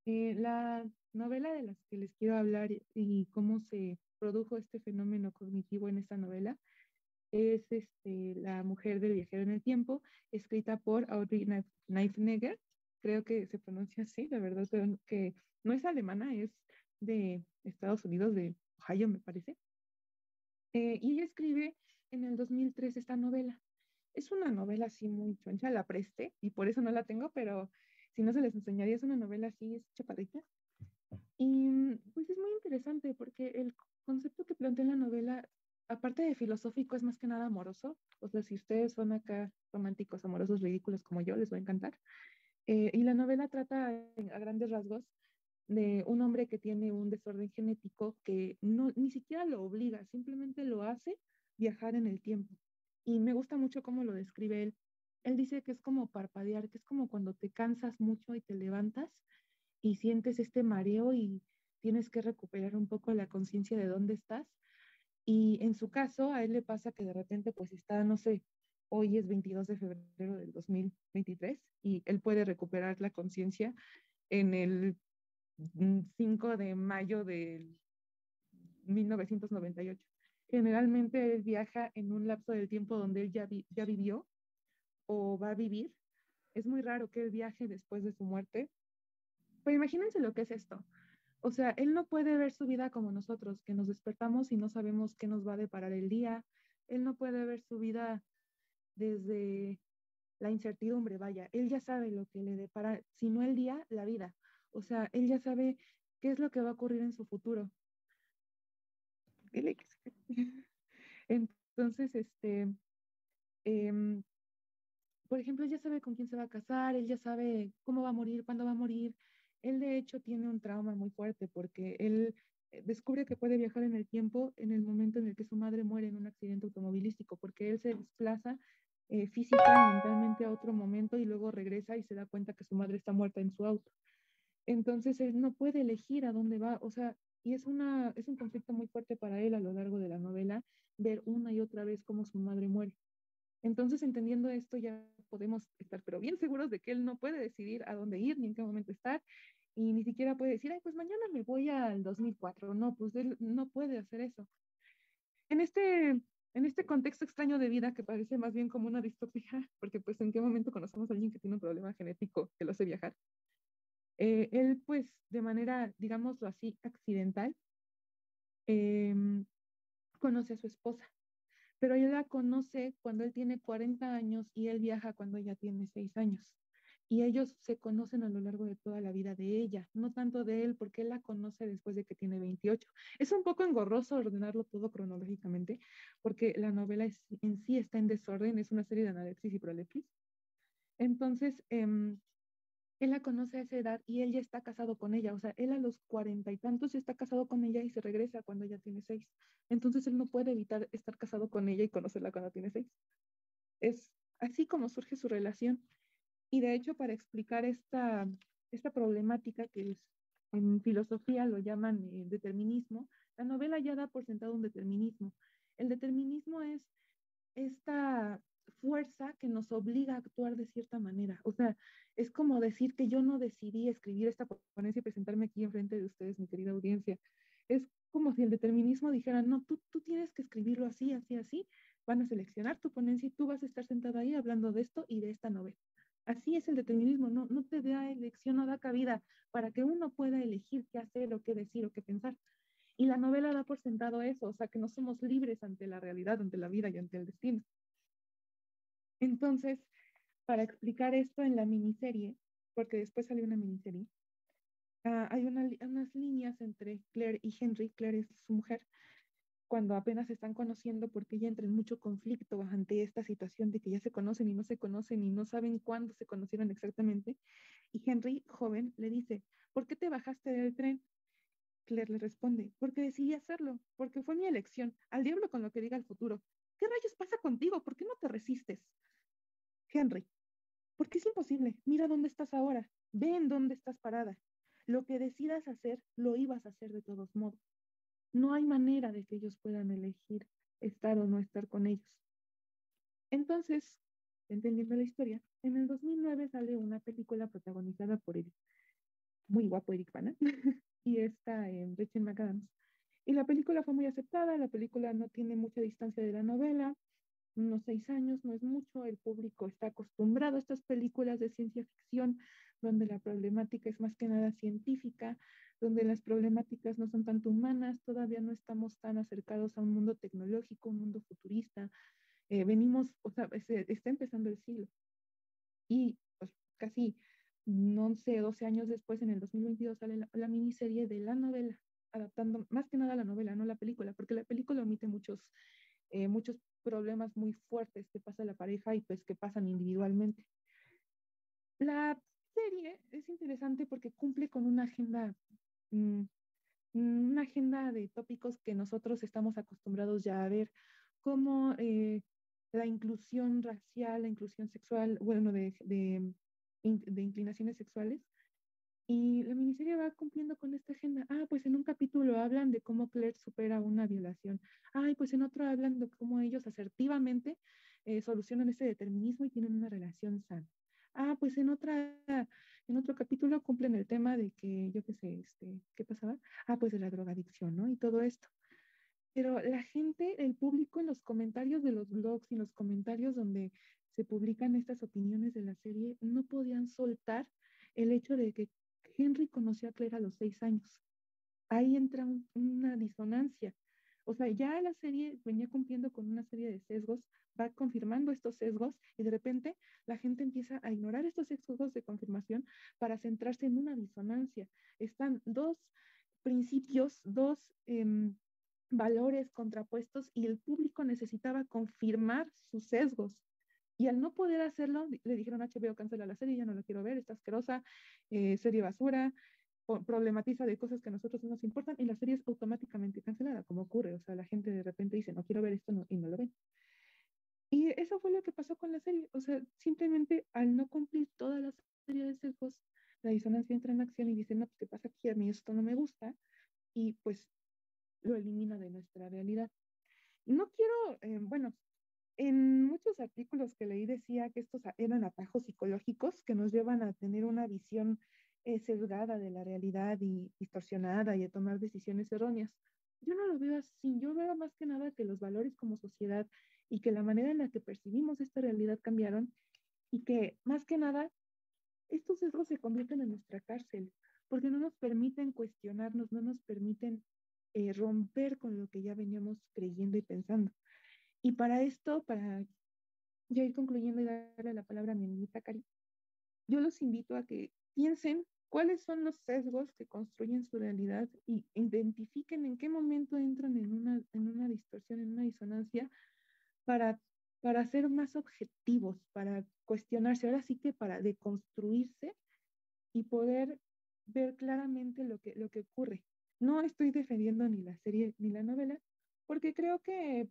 la novela de las que les quiero hablar y cómo se produjo este fenómeno cognitivo en esta novela es La mujer del viajero en el tiempo, escrita por Audrey Nightingale. Creo que se pronuncia así, la verdad, que no es alemana, es de Estados Unidos, de Ohio, me parece. Y ella escribe en el 2003 esta novela. Es una novela así muy choncha, la presté y por eso no la tengo, pero si no se les enseñaría, es una novela así, es chaparrita. Y pues es muy interesante porque el concepto que plantea en la novela, aparte de filosófico, es más que nada amoroso. O sea, si ustedes son acá románticos, amorosos, ridículos como yo, les va a encantar. Y la novela trata a grandes rasgos de un hombre que tiene un desorden genético que no, ni siquiera lo obliga, simplemente lo hace viajar en el tiempo. Y me gusta mucho cómo lo describe él. Él dice que es como parpadear, que es como cuando te cansas mucho y te levantas y sientes este mareo y tienes que recuperar un poco la conciencia de dónde estás. Y en su caso, a él le pasa que de repente pues está, no sé, hoy es 22 de febrero del 2023 y él puede recuperar la conciencia en el 5 de mayo del 1998. Generalmente él viaja en un lapso del tiempo donde él ya vivió o va a vivir. Es muy raro que él viaje después de su muerte. Pero imagínense lo que es esto. O sea, él no puede ver su vida como nosotros, que nos despertamos y no sabemos qué nos va a deparar el día. Él no puede ver su vida desde la incertidumbre, vaya. Él ya sabe lo que le depara, si no el día, la vida. O sea, él ya sabe qué es lo que va a ocurrir en su futuro. Entonces, em, por ejemplo, él ya sabe con quién se va a casar, él ya sabe cómo va a morir, cuándo va a morir. Él de hecho tiene un trauma muy fuerte porque él descubre que puede viajar en el tiempo en el momento en el que su madre muere en un accidente automovilístico, porque él se desplaza física y mentalmente a otro momento y luego regresa y se da cuenta que su madre está muerta en su auto. Entonces él no puede elegir a dónde va, o sea, y es un conflicto muy fuerte para él a lo largo de la novela, ver una y otra vez cómo su madre muere. Entonces, entendiendo esto, ya podemos estar, pero bien seguros de que él no puede decidir a dónde ir ni en qué momento estar, y ni siquiera puede decir, ay, pues mañana me voy al 2004. No, pues él no puede hacer eso. En este, en este contexto extraño de vida que parece más bien como una distopía, porque pues en qué momento conocemos a alguien que tiene un problema genético que lo hace viajar, él pues de manera, digámoslo así, accidental, eh, conoce a su esposa, pero él la conoce cuando él tiene 40 años y él viaja cuando ella tiene 6 años. Y ellos se conocen a lo largo de toda la vida de ella, no tanto de él, porque él la conoce después de que tiene 28. Es un poco engorroso ordenarlo todo cronológicamente, porque la novela en sí está en desorden, es una serie de analepsis y prolepsis. Entonces, él la conoce a esa edad y él ya está casado con ella, o sea, él a los 40 y tantos está casado con ella y se regresa cuando ella tiene 6. Entonces él no puede evitar estar casado con ella y conocerla cuando tiene 6. Es así como surge su relación. Y de hecho, para explicar esta problemática que es, en filosofía lo llaman determinismo, la novela ya da por sentado un determinismo. El determinismo es esta fuerza que nos obliga a actuar de cierta manera. O sea, es como decir que yo no decidí escribir esta ponencia y presentarme aquí enfrente de ustedes, mi querida audiencia. Es como si el determinismo dijera, no, tú tienes que escribirlo así, así, así. Van a seleccionar tu ponencia y tú vas a estar sentada ahí hablando de esto y de esta novela. Así es el determinismo, no te da elección, no da cabida para que uno pueda elegir qué hacer o qué decir o qué pensar. Y la novela da por sentado eso, o sea, que no somos libres ante la realidad, ante la vida y ante el destino. Entonces, para explicar esto en la miniserie, porque después salió una miniserie, hay unas líneas entre Claire y Henry. Claire es su mujer, cuando apenas se están conociendo, porque ella entra en mucho conflicto ante esta situación de que ya se conocen y no se conocen y no saben cuándo se conocieron exactamente. Y Henry, joven, le dice, ¿por qué te bajaste del tren? Claire le responde, porque decidí hacerlo, porque fue mi elección, al diablo con lo que diga el futuro. ¿Qué rayos pasa contigo? ¿Por qué no te resistes? Henry, porque es imposible. Mira dónde estás ahora. Ve en dónde estás parada. Lo que decidas hacer, lo ibas a hacer de todos modos. No hay manera de que ellos puedan elegir estar o no estar con ellos. Entonces, entendiendo la historia, en el 2009 sale una película protagonizada por el muy guapo Eric Bana y esta Rachel McAdams. Y la película fue muy aceptada, la película no tiene mucha distancia de la novela, unos 6 años, no es mucho, el público está acostumbrado a estas películas de ciencia ficción, donde la problemática es más que nada científica, donde las problemáticas no son tanto humanas, todavía no estamos tan acercados a un mundo tecnológico, un mundo futurista. Venimos, o sea, está empezando el siglo. Y pues casi 11, 12 años después, en el 2022, sale la miniserie de la novela, adaptando más que nada la novela, no la película, porque la película omite muchos problemas muy fuertes que pasa la pareja y pues que pasan individualmente. La serie es interesante porque cumple con mm, una agenda de tópicos que nosotros estamos acostumbrados ya a ver, como la inclusión racial, la inclusión sexual, bueno, de inclinaciones sexuales. Y la miniserie va cumpliendo con esta agenda. Ah, pues en un capítulo hablan de cómo Claire supera una violación. Ay, pues en otro hablan de cómo ellos asertivamente solucionan ese determinismo y tienen una relación sana. Ah, pues en otro capítulo cumplen el tema de que, yo qué sé, ¿qué pasaba? Ah, pues de la drogadicción, ¿no? Y todo esto. Pero la gente, el público en los comentarios de los blogs y los comentarios donde se publican estas opiniones de la serie, no podían soltar el hecho de que Henry conoció a Claire a los 6 años. Ahí entra una disonancia. O sea, ya la serie venía cumpliendo con una serie de sesgos, va confirmando estos sesgos y de repente la gente empieza a ignorar estos sesgos de confirmación para centrarse en una disonancia. Están dos principios, dos valores contrapuestos y el público necesitaba confirmar sus sesgos. Y al no poder hacerlo, le dijeron a HBO, cancela la serie, ya no la quiero ver, está asquerosa, serie basura, problematiza de cosas que a nosotros no nos importan y la serie es automáticamente cancelada, como ocurre. O sea, la gente de repente dice, no quiero ver esto y no lo ven. Y eso fue lo que pasó con la serie. O sea, simplemente al no cumplir toda la serie de sesgos, la disonancia entra en acción y dice, no, pues qué pasa aquí, a mí esto no me gusta, y pues lo elimina de nuestra realidad. No quiero, bueno, en muchos artículos que leí decía que estos eran atajos psicológicos que nos llevan a tener una visión sesgada de la realidad y distorsionada y a tomar decisiones erróneas. Yo no lo veo así, yo veo más que nada que los valores como sociedad y que la manera en la que percibimos esta realidad cambiaron y que más que nada estos sesgos se convierten en nuestra cárcel porque no nos permiten cuestionarnos, no nos permiten romper con lo que ya veníamos creyendo y pensando. Y para esto, para ya ir concluyendo y darle la palabra a mi amiguita Cari, yo los invito a que piensen cuáles son los sesgos que construyen su realidad y identifiquen en qué momento entran en una distorsión, en una disonancia, para, para ser más objetivos, para cuestionarse, ahora sí que para deconstruirse y poder ver claramente lo que ocurre. No estoy defendiendo ni la serie ni la novela, porque creo que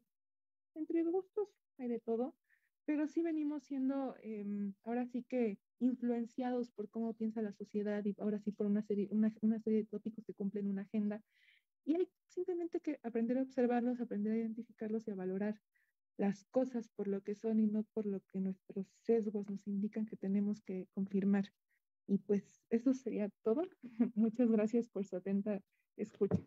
entre gustos hay de todo, pero sí venimos siendo ahora sí que influenciados por cómo piensa la sociedad y ahora sí por una serie de tópicos que cumplen una agenda. Y hay simplemente que aprender a observarlos, aprender a identificarlos y a valorar las cosas por lo que son y no por lo que nuestros sesgos nos indican que tenemos que confirmar. Y pues eso sería todo. Muchas gracias por su atenta escucha.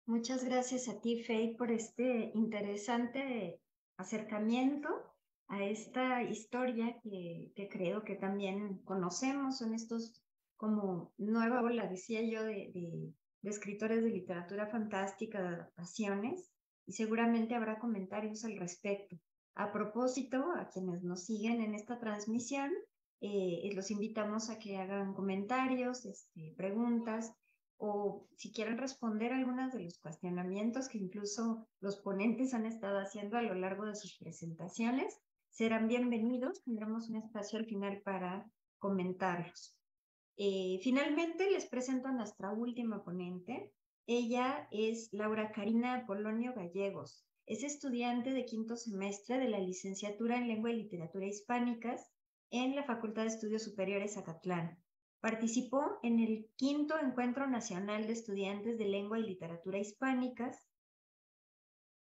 Muchas gracias a ti, Faye, por este interesante acercamiento a esta historia que creo que también conocemos. Son estos como nueva ola, decía yo, de escritores de literatura fantástica, de adaptaciones, y seguramente habrá comentarios al respecto. A propósito, a quienes nos siguen en esta transmisión, los invitamos a que hagan comentarios, preguntas, o si quieren responder algunos de los cuestionamientos que incluso los ponentes han estado haciendo a lo largo de sus presentaciones, serán bienvenidos. Tendremos un espacio al final para comentarlos. Finalmente les presento a nuestra última ponente. Ella es Laura Karina Apolonio Gallegos. Es estudiante de quinto semestre de la licenciatura en Lengua y Literatura Hispánicas en la Facultad de Estudios Superiores Acatlán. Participó en el quinto Encuentro Nacional de Estudiantes de Lengua y Literatura Hispánicas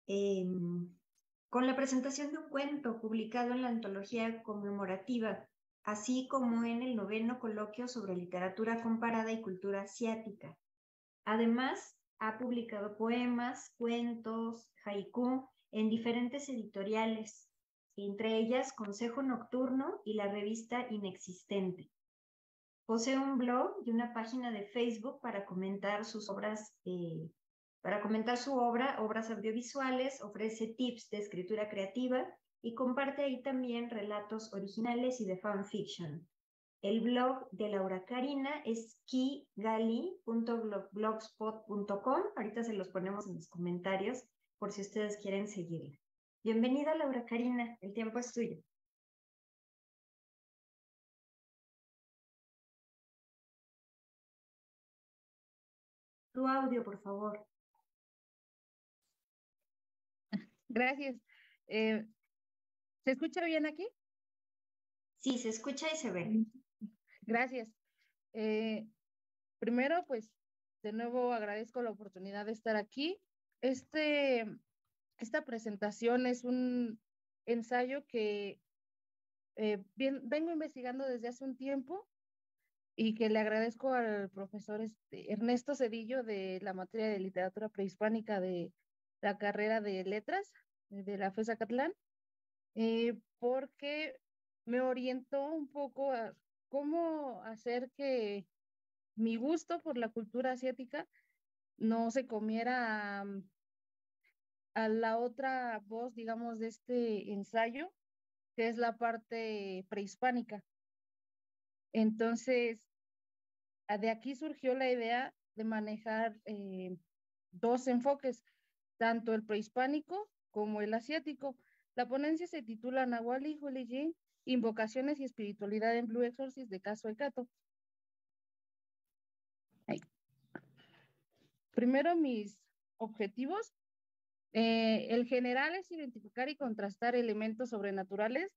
con la presentación de un cuento publicado en la antología conmemorativa, así como en el 9º Coloquio sobre Literatura Comparada y Cultura Asiática. Además, ha publicado poemas, cuentos, haiku en diferentes editoriales, entre ellas Consejo Nocturno y la revista Inexistente. Posee un blog y una página de Facebook para comentar sus obras, obras audiovisuales, ofrece tips de escritura creativa y comparte ahí también relatos originales y de fanfiction. El blog de Laura Karina es kigali.blogspot.com. Ahorita se los ponemos en los comentarios por si ustedes quieren seguirla. Bienvenida, Laura Karina, el tiempo es tuyo. Tu audio, por favor.
Gracias. ¿Se escucha bien aquí?
Sí, se escucha y se ve.
Gracias. Primero, pues, de nuevo agradezco la oportunidad de estar aquí. Esta presentación es un ensayo que vengo investigando desde hace un tiempo y que le agradezco al profesor Ernesto Cedillo de la materia de literatura prehispánica de la carrera de letras de la FES Acatlán, porque me orientó un poco a cómo hacer que mi gusto por la cultura asiática no se comiera a la otra voz, digamos, de este ensayo, que es la parte prehispánica. Entonces, de aquí surgió la idea de manejar dos enfoques, tanto el prehispánico como el asiático. La ponencia se titula Nahuali Huilijin, Invocaciones y Espiritualidad en Blue Exorcist de Kazuo Kato. Primero, mis objetivos. El general es identificar y contrastar elementos sobrenaturales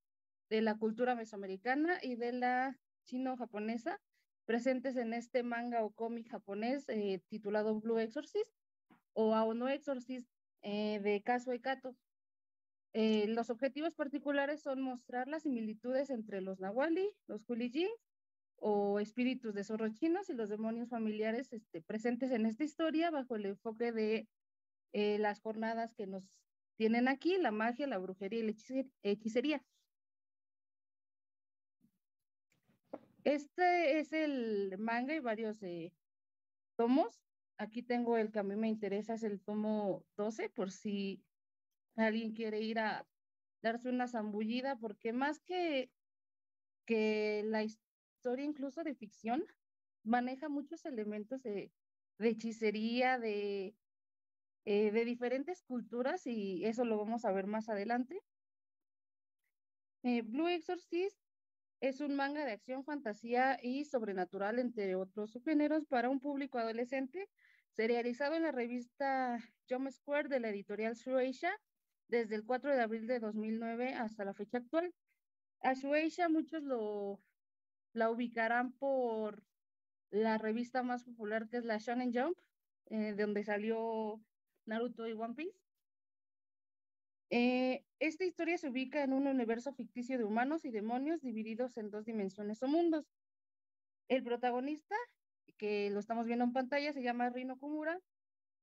de la cultura mesoamericana y de la chino-japonesa presentes en este manga o cómic japonés titulado Blue Exorcist o Aono Exorcist de Kazuo Kato. Los objetivos particulares son mostrar las similitudes entre los nahuali, los huilijin o espíritus de zorros chinos y los demonios familiares presentes en esta historia bajo el enfoque de las jornadas que nos tienen aquí, la magia, la brujería y la hechicería. Este es el manga y varios tomos. Aquí tengo el que a mí me interesa, es el tomo 12, por si alguien quiere ir a darse una zambullida, porque más que la historia incluso de ficción, maneja muchos elementos de hechicería, de diferentes culturas, y eso lo vamos a ver más adelante. Blue Exorcist es un manga de acción, fantasía y sobrenatural, entre otros subgéneros, para un público adolescente, serializado en la revista Jump Square de la editorial Shueisha desde el 4 de abril de 2009 hasta la fecha actual. A Shueisha muchos la ubicarán por la revista más popular, que es la Shonen Jump, de donde salió Naruto y One Piece. Esta historia se ubica en un universo ficticio de humanos y demonios divididos en dos dimensiones o mundos. El protagonista, que lo estamos viendo en pantalla, se llama Rin Okumura,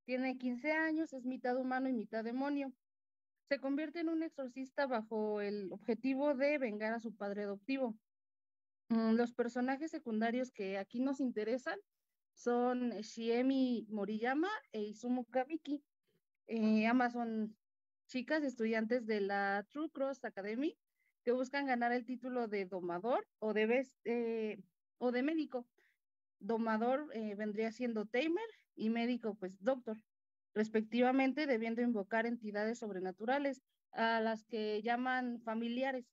tiene 15 años, es mitad humano y mitad demonio. Se convierte en un exorcista bajo el objetivo de vengar a su padre adoptivo. Los personajes secundarios que aquí nos interesan son Shiemi Moriyama e Izumo Kamiki.
Ambas son chicas estudiantes de la True Cross Academy que buscan ganar el título de domador o de médico. Domador vendría siendo tamer y médico pues doctor, respectivamente, debiendo invocar entidades sobrenaturales a las que llaman familiares.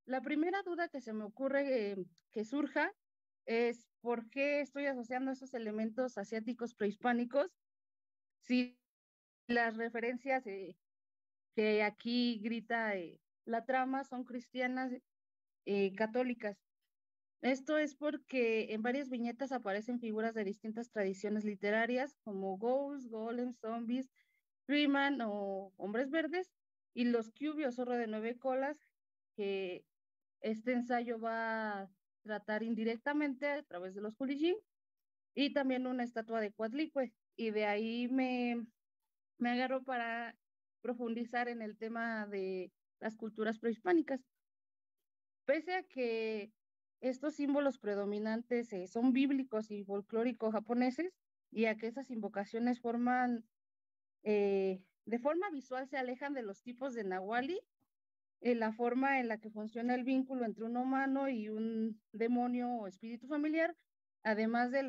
La primera duda que se me ocurre que surja es por qué estoy asociando esos elementos asiáticos prehispánicos si las referencias que aquí grita la trama son cristianas católicas. Esto es porque en varias viñetas aparecen figuras de distintas tradiciones literarias como ghosts, golems, zombies, Freeman o hombres verdes, y los Kyuubi o zorro de 9 colas, que este ensayo va a tratar indirectamente a través de los Kulijin, y también una estatua de Coatlicue, y de ahí me agarro para profundizar en el tema de las culturas prehispánicas. Pese a que estos símbolos predominantes son bíblicos y folclóricos japoneses, y a que esas invocaciones de forma visual se alejan de los tipos de Nahuali, la forma en la que funciona el vínculo entre un humano y un demonio o espíritu familiar, además de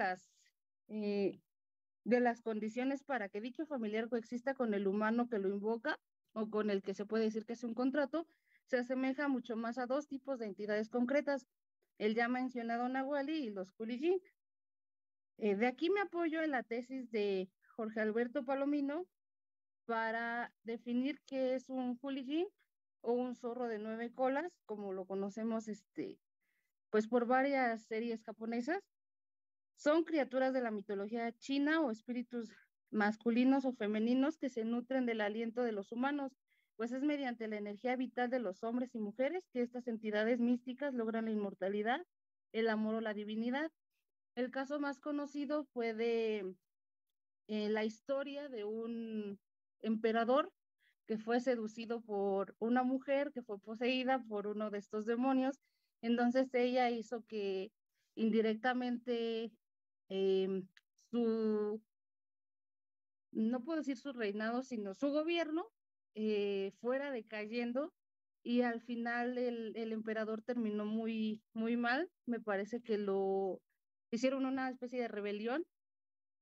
las condiciones para que dicho familiar coexista con el humano que lo invoca o con el que se puede decir que es un contrato, se asemeja mucho más a dos tipos de entidades concretas, el ya mencionado Nahuali y los Kulijin. De aquí me apoyo en la tesis de Jorge Alberto Palomino para definir qué es un Kulijin o un zorro de 9 colas, como lo conocemos pues por varias series japonesas. Son criaturas de la mitología china o espíritus masculinos o femeninos que se nutren del aliento de los humanos, pues es mediante la energía vital de los hombres y mujeres que estas entidades místicas logran la inmortalidad, el amor o la divinidad. El caso más conocido fue de la historia de un emperador que fue seducido por una mujer que fue poseída por uno de estos demonios. Entonces ella hizo que indirectamente eh, su, no puedo decir su reinado, sino su gobierno fuera decayendo, y al final el emperador terminó muy, muy mal. Me parece que lo hicieron una especie de rebelión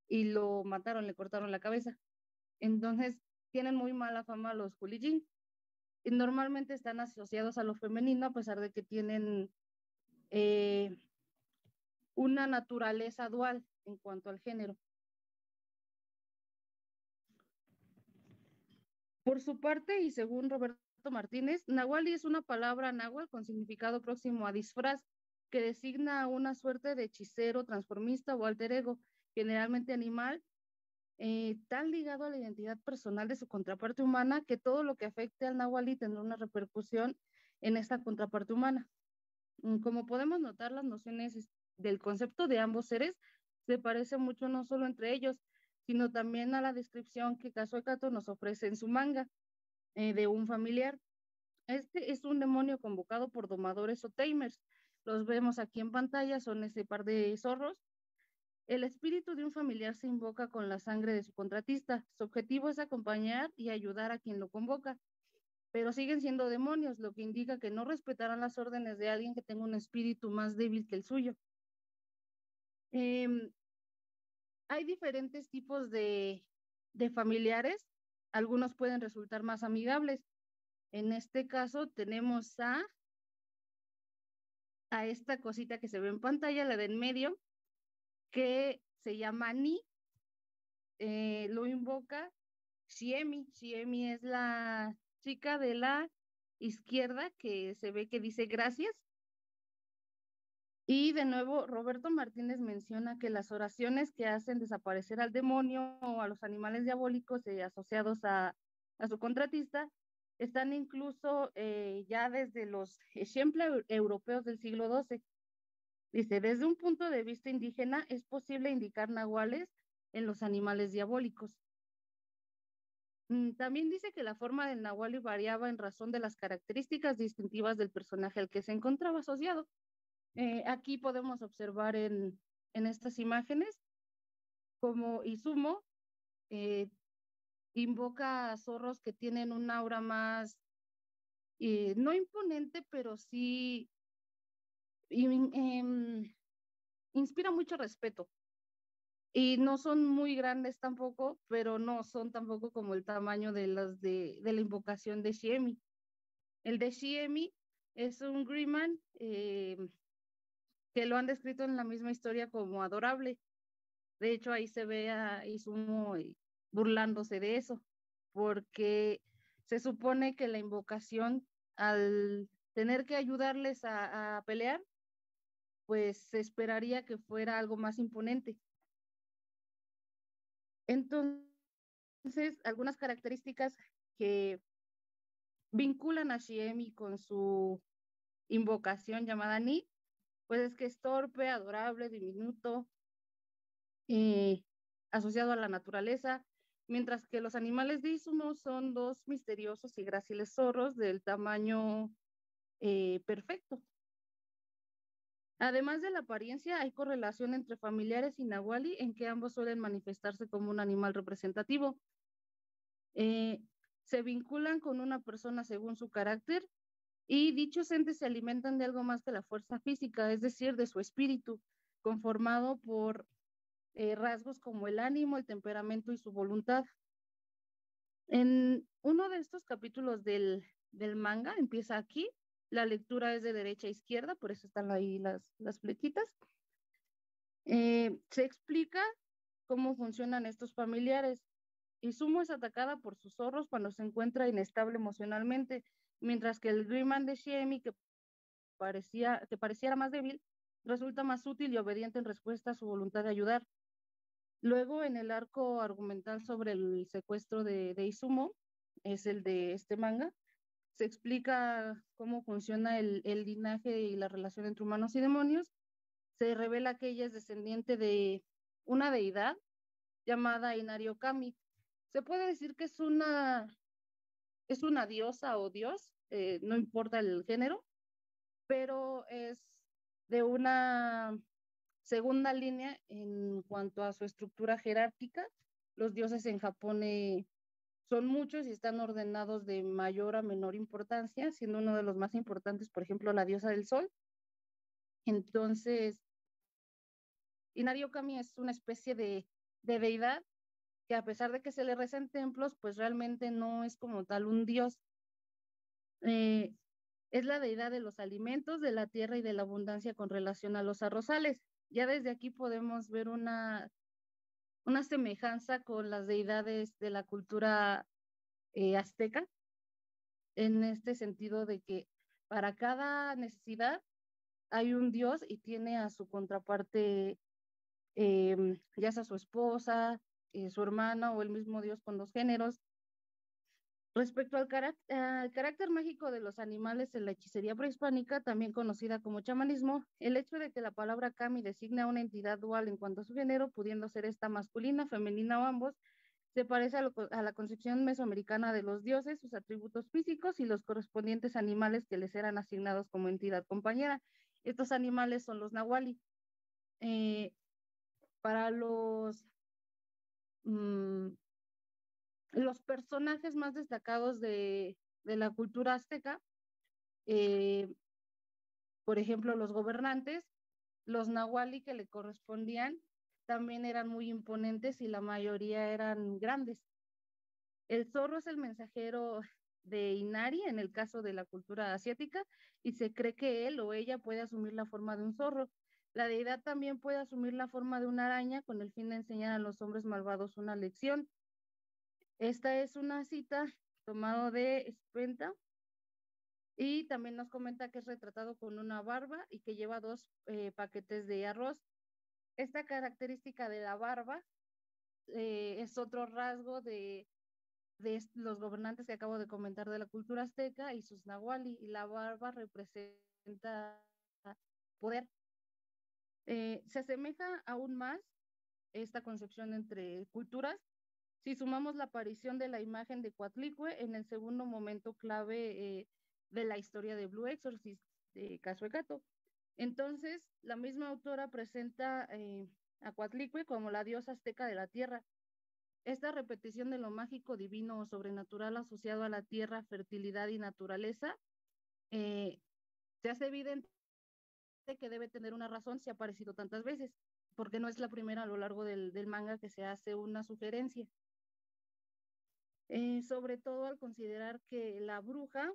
y lo mataron, le cortaron la cabeza. Entonces tienen muy mala fama los Kulijin. Y normalmente están asociados a lo femenino, a pesar de que tienen una naturaleza dual en cuanto al género. Por su parte, y según Roberto Martínez, Nahuali es una palabra náhuatl con significado próximo a disfraz, que designa una suerte de hechicero, transformista o alter ego, generalmente animal, tan ligado a la identidad personal de su contraparte humana, que todo lo que afecte al Nahuali tendrá una repercusión en esta contraparte humana. Como podemos notar, las nociones del concepto de ambos seres se parecen mucho no solo entre ellos, sino también a la descripción que Kazuo Kato nos ofrece en su manga de un familiar. Este es un demonio convocado por domadores o tamers. Los vemos aquí en pantalla, son ese par de zorros. El espíritu de un familiar se invoca con la sangre de su contratista. Su objetivo es acompañar y ayudar a quien lo convoca, pero siguen siendo demonios, lo que indica que no respetarán las órdenes de alguien que tenga un espíritu más débil que el suyo. Hay diferentes tipos de familiares, algunos pueden resultar más amigables. En este caso tenemos a esta cosita que se ve en pantalla, la de en medio, que se llama Ni, lo invoca Shiemi. Shiemi es la chica de la izquierda que se ve que dice gracias. Y de nuevo, Roberto Martínez menciona que las oraciones que hacen desaparecer al demonio o a los animales diabólicos asociados a su contratista están incluso ya desde los ejemplos europeos del siglo XII. Dice, desde un punto de vista indígena es posible indicar nahuales en los animales diabólicos. También dice que la forma del nahuali variaba en razón de las características distintivas del personaje al que se encontraba asociado. Aquí podemos observar en estas imágenes como Izumo, invoca a zorros que tienen un aura más, no imponente, pero sí inspira mucho respeto. Y no son muy grandes tampoco, pero no son tampoco como el tamaño de las de la invocación de Shiemi. El de Shiemi es un Greyman que lo han descrito en la misma historia como adorable. De hecho, ahí se ve a Izumo burlándose de eso, porque se supone que la invocación, al tener que ayudarles a pelear, pues se esperaría que fuera algo más imponente. Entonces, algunas características que vinculan a Shiemi con su invocación llamada Ni, pues es que es torpe, adorable, diminuto, asociado a la naturaleza, mientras que los animales de Izumo son dos misteriosos y gráciles zorros del tamaño perfecto. Además de la apariencia, hay correlación entre familiares y Nahuali en que ambos suelen manifestarse como un animal representativo. Se vinculan con una persona según su carácter y dichos entes se alimentan de algo más que la fuerza física, es decir, de su espíritu, conformado por rasgos como el ánimo, el temperamento y su voluntad. En uno de estos capítulos del manga, empieza aquí, la lectura es de derecha a izquierda, por eso están ahí las flechitas. Se explica cómo funcionan estos familiares. Izumo es atacada por sus zorros cuando se encuentra inestable emocionalmente, mientras que el Greyman de Shiemi, que pareciera más débil, resulta más útil y obediente en respuesta a su voluntad de ayudar. Luego, en el arco argumental sobre el secuestro de Izumo, es el de este manga, se explica cómo funciona el linaje y la relación entre humanos y demonios. Se revela que ella es descendiente de una deidad llamada Inari Okami. Se puede decir que es una diosa o dios, no importa el género, pero es de una segunda línea en cuanto a su estructura jerárquica. Los dioses en Japón son muchos y están ordenados de mayor a menor importancia, siendo uno de los más importantes, por ejemplo, la diosa del sol. Entonces, Inari Okami es una especie de deidad que, a pesar de que se le reza en templos, pues realmente no es como tal un dios. Es la deidad de los alimentos, de la tierra y de la abundancia con relación a los arrozales. Ya desde aquí podemos ver una semejanza con las deidades de la cultura azteca, en este sentido de que para cada necesidad hay un dios y tiene a su contraparte, ya sea su esposa, su hermana o el mismo dios con dos géneros. Respecto al carácter mágico de los animales en la hechicería prehispánica, también conocida como chamanismo, el hecho de que la palabra kami designa una entidad dual en cuanto a su género, pudiendo ser esta masculina, femenina o ambos, se parece a la concepción mesoamericana de los dioses, sus atributos físicos y los correspondientes animales que les eran asignados como entidad compañera. Estos animales son los nahuali. Para los personajes más destacados de la cultura azteca, por ejemplo, los gobernantes, los nahuali que le correspondían, también eran muy imponentes y la mayoría eran grandes. El zorro es el mensajero de Inari en el caso de la cultura asiática y se cree que él o ella puede asumir la forma de un zorro. La deidad también puede asumir la forma de una araña con el fin de enseñar a los hombres malvados una lección. Esta es una cita tomado de Spenta y también nos comenta que es retratado con una barba y que lleva 2 paquetes de arroz. Esta característica de la barba es otro rasgo de los gobernantes que acabo de comentar de la cultura azteca y sus nahuali, y la barba representa poder. Se asemeja aún más esta concepción entre culturas si sumamos la aparición de la imagen de Coatlicue en el segundo momento clave de la historia de Blue Exorcist, de Kazuo Kato. Entonces, la misma autora presenta a Coatlicue como la diosa azteca de la tierra. Esta repetición de lo mágico, divino o sobrenatural asociado a la tierra, fertilidad y naturaleza, se hace evidente que debe tener una razón si ha aparecido tantas veces, porque no es la primera a lo largo del manga que se hace una sugerencia. Sobre todo al considerar que la bruja,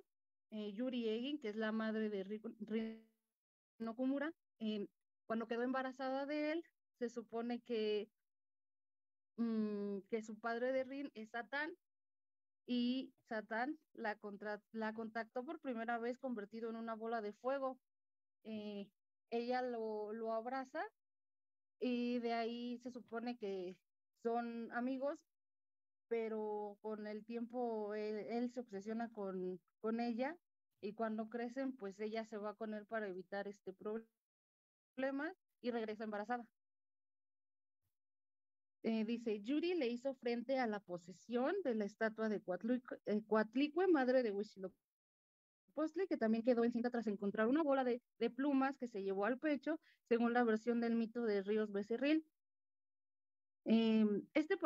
Yuri Egin, que es la madre de Rino Kumura, cuando quedó embarazada de él, se supone que su padre de Rin es Satán, y Satán la contactó por primera vez convertido en una bola de fuego. Ella lo abraza y de ahí se supone que son amigos, pero con el tiempo él se obsesiona con ella, y cuando crecen, pues ella se va con él para evitar este problema y regresa embarazada. Dice, Yuri le hizo frente a la posesión de la estatua de Coatlicue, madre de Huitzilopochtli, que también quedó encinta tras encontrar una bola de plumas que se llevó al pecho, según la versión del mito de Ríos Becerril. Este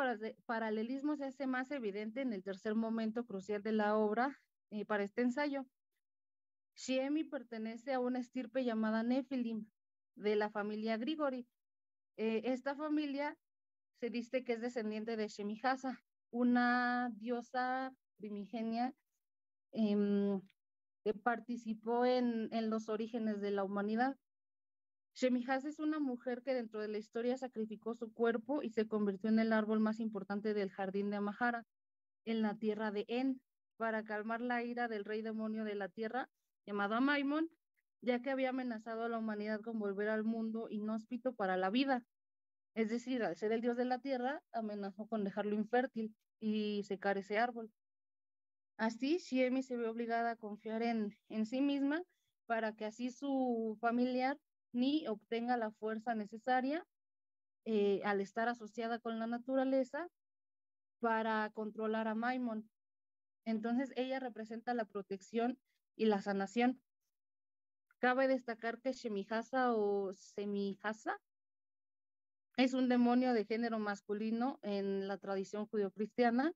paralelismo se hace más evidente en el tercer momento crucial de la obra para este ensayo. Shiemi pertenece a una estirpe llamada Nephilim, de la familia Grigori. Esta familia se dice que es descendiente de Shemihasa, una diosa primigenia que participó en los orígenes de la humanidad. Shemihasa es una mujer que dentro de la historia sacrificó su cuerpo y se convirtió en el árbol más importante del jardín de Amahara, en la tierra de En, para calmar la ira del rey demonio de la tierra, llamado Amaimon, ya que había amenazado a la humanidad con volver al mundo inhóspito para la vida. Es decir, al ser el dios de la tierra, amenazó con dejarlo infértil y secar ese árbol. Así, Shiemi se ve obligada a confiar en sí misma para que así su familiar Ni obtenga la fuerza necesaria al estar asociada con la naturaleza para controlar a Maimon. Entonces, ella representa la protección y la sanación. Cabe destacar que Shemihasa o Semihasa es un demonio de género masculino en la tradición judio-cristiana.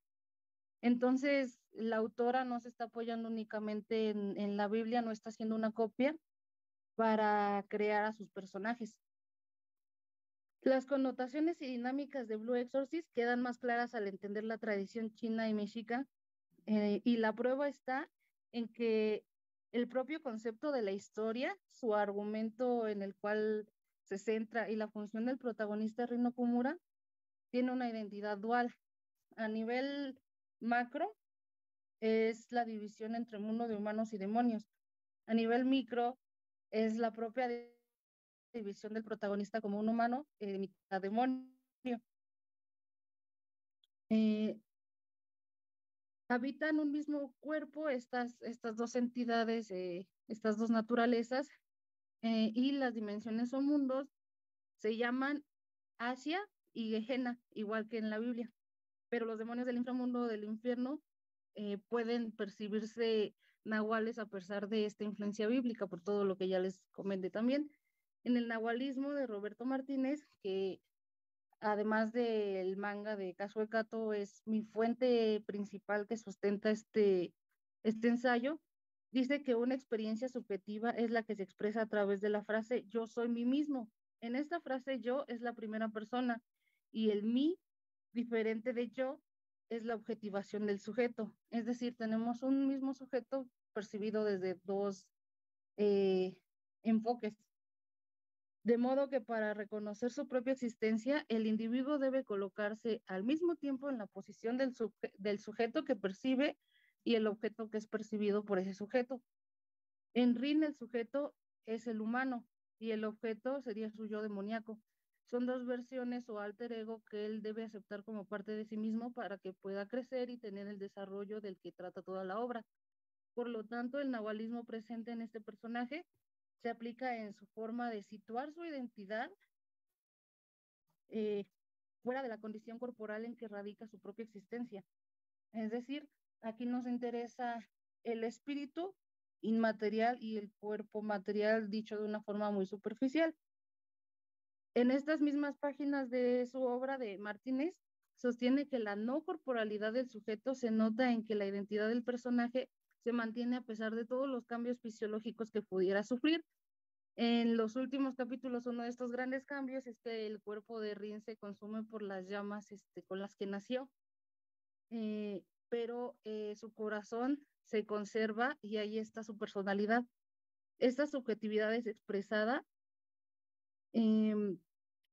Entonces, la autora no se está apoyando únicamente en la Biblia, no está haciendo una copia para crear a sus personajes. Las connotaciones y dinámicas de Blue Exorcist quedan más claras al entender la tradición china y mexica, y la prueba está en que el propio concepto de la historia, su argumento en el cual se centra y la función del protagonista Rino Kumura tiene una identidad dual. A nivel macro es la división entre mundo de humanos y demonios. A nivel micro es la propia división del protagonista como un humano, mitad demonio. Habitan un mismo cuerpo estas dos entidades, estas dos naturalezas, y las dimensiones o mundos se llaman Asia y Gehenna, igual que en la Biblia. Pero los demonios del inframundo o del infierno pueden percibirse nahuales a pesar de esta influencia bíblica, por todo lo que ya les comenté también. En el nahualismo de Roberto Martínez, que además del manga de Kazuo Kato es mi fuente principal que sustenta este ensayo, dice que una experiencia subjetiva es la que se expresa a través de la frase yo soy mí mismo. En esta frase yo es la primera persona y el mí, diferente de yo, es la objetivación del sujeto. Es decir, tenemos un mismo sujeto percibido desde dos enfoques. De modo que para reconocer su propia existencia, el individuo debe colocarse al mismo tiempo en la posición del sujeto que percibe y el objeto que es percibido por ese sujeto. En Rin, el sujeto es el humano y el objeto sería su yo demoníaco. Son dos versiones o alter ego que él debe aceptar como parte de sí mismo para que pueda crecer y tener el desarrollo del que trata toda la obra. Por lo tanto, el nahualismo presente en este personaje se aplica en su forma de situar su identidad fuera de la condición corporal en que radica su propia existencia. Es decir, aquí nos interesa el espíritu inmaterial y el cuerpo material, dicho de una forma muy superficial. En estas mismas páginas de su obra de Martínez, sostiene que la no corporalidad del sujeto se nota en que la identidad del personaje se mantiene a pesar de todos los cambios fisiológicos que pudiera sufrir. En los últimos capítulos, uno de estos grandes cambios es que el cuerpo de Rin se consume por las llamas con las que nació, pero su corazón se conserva y ahí está su personalidad. Esta subjetividad es expresada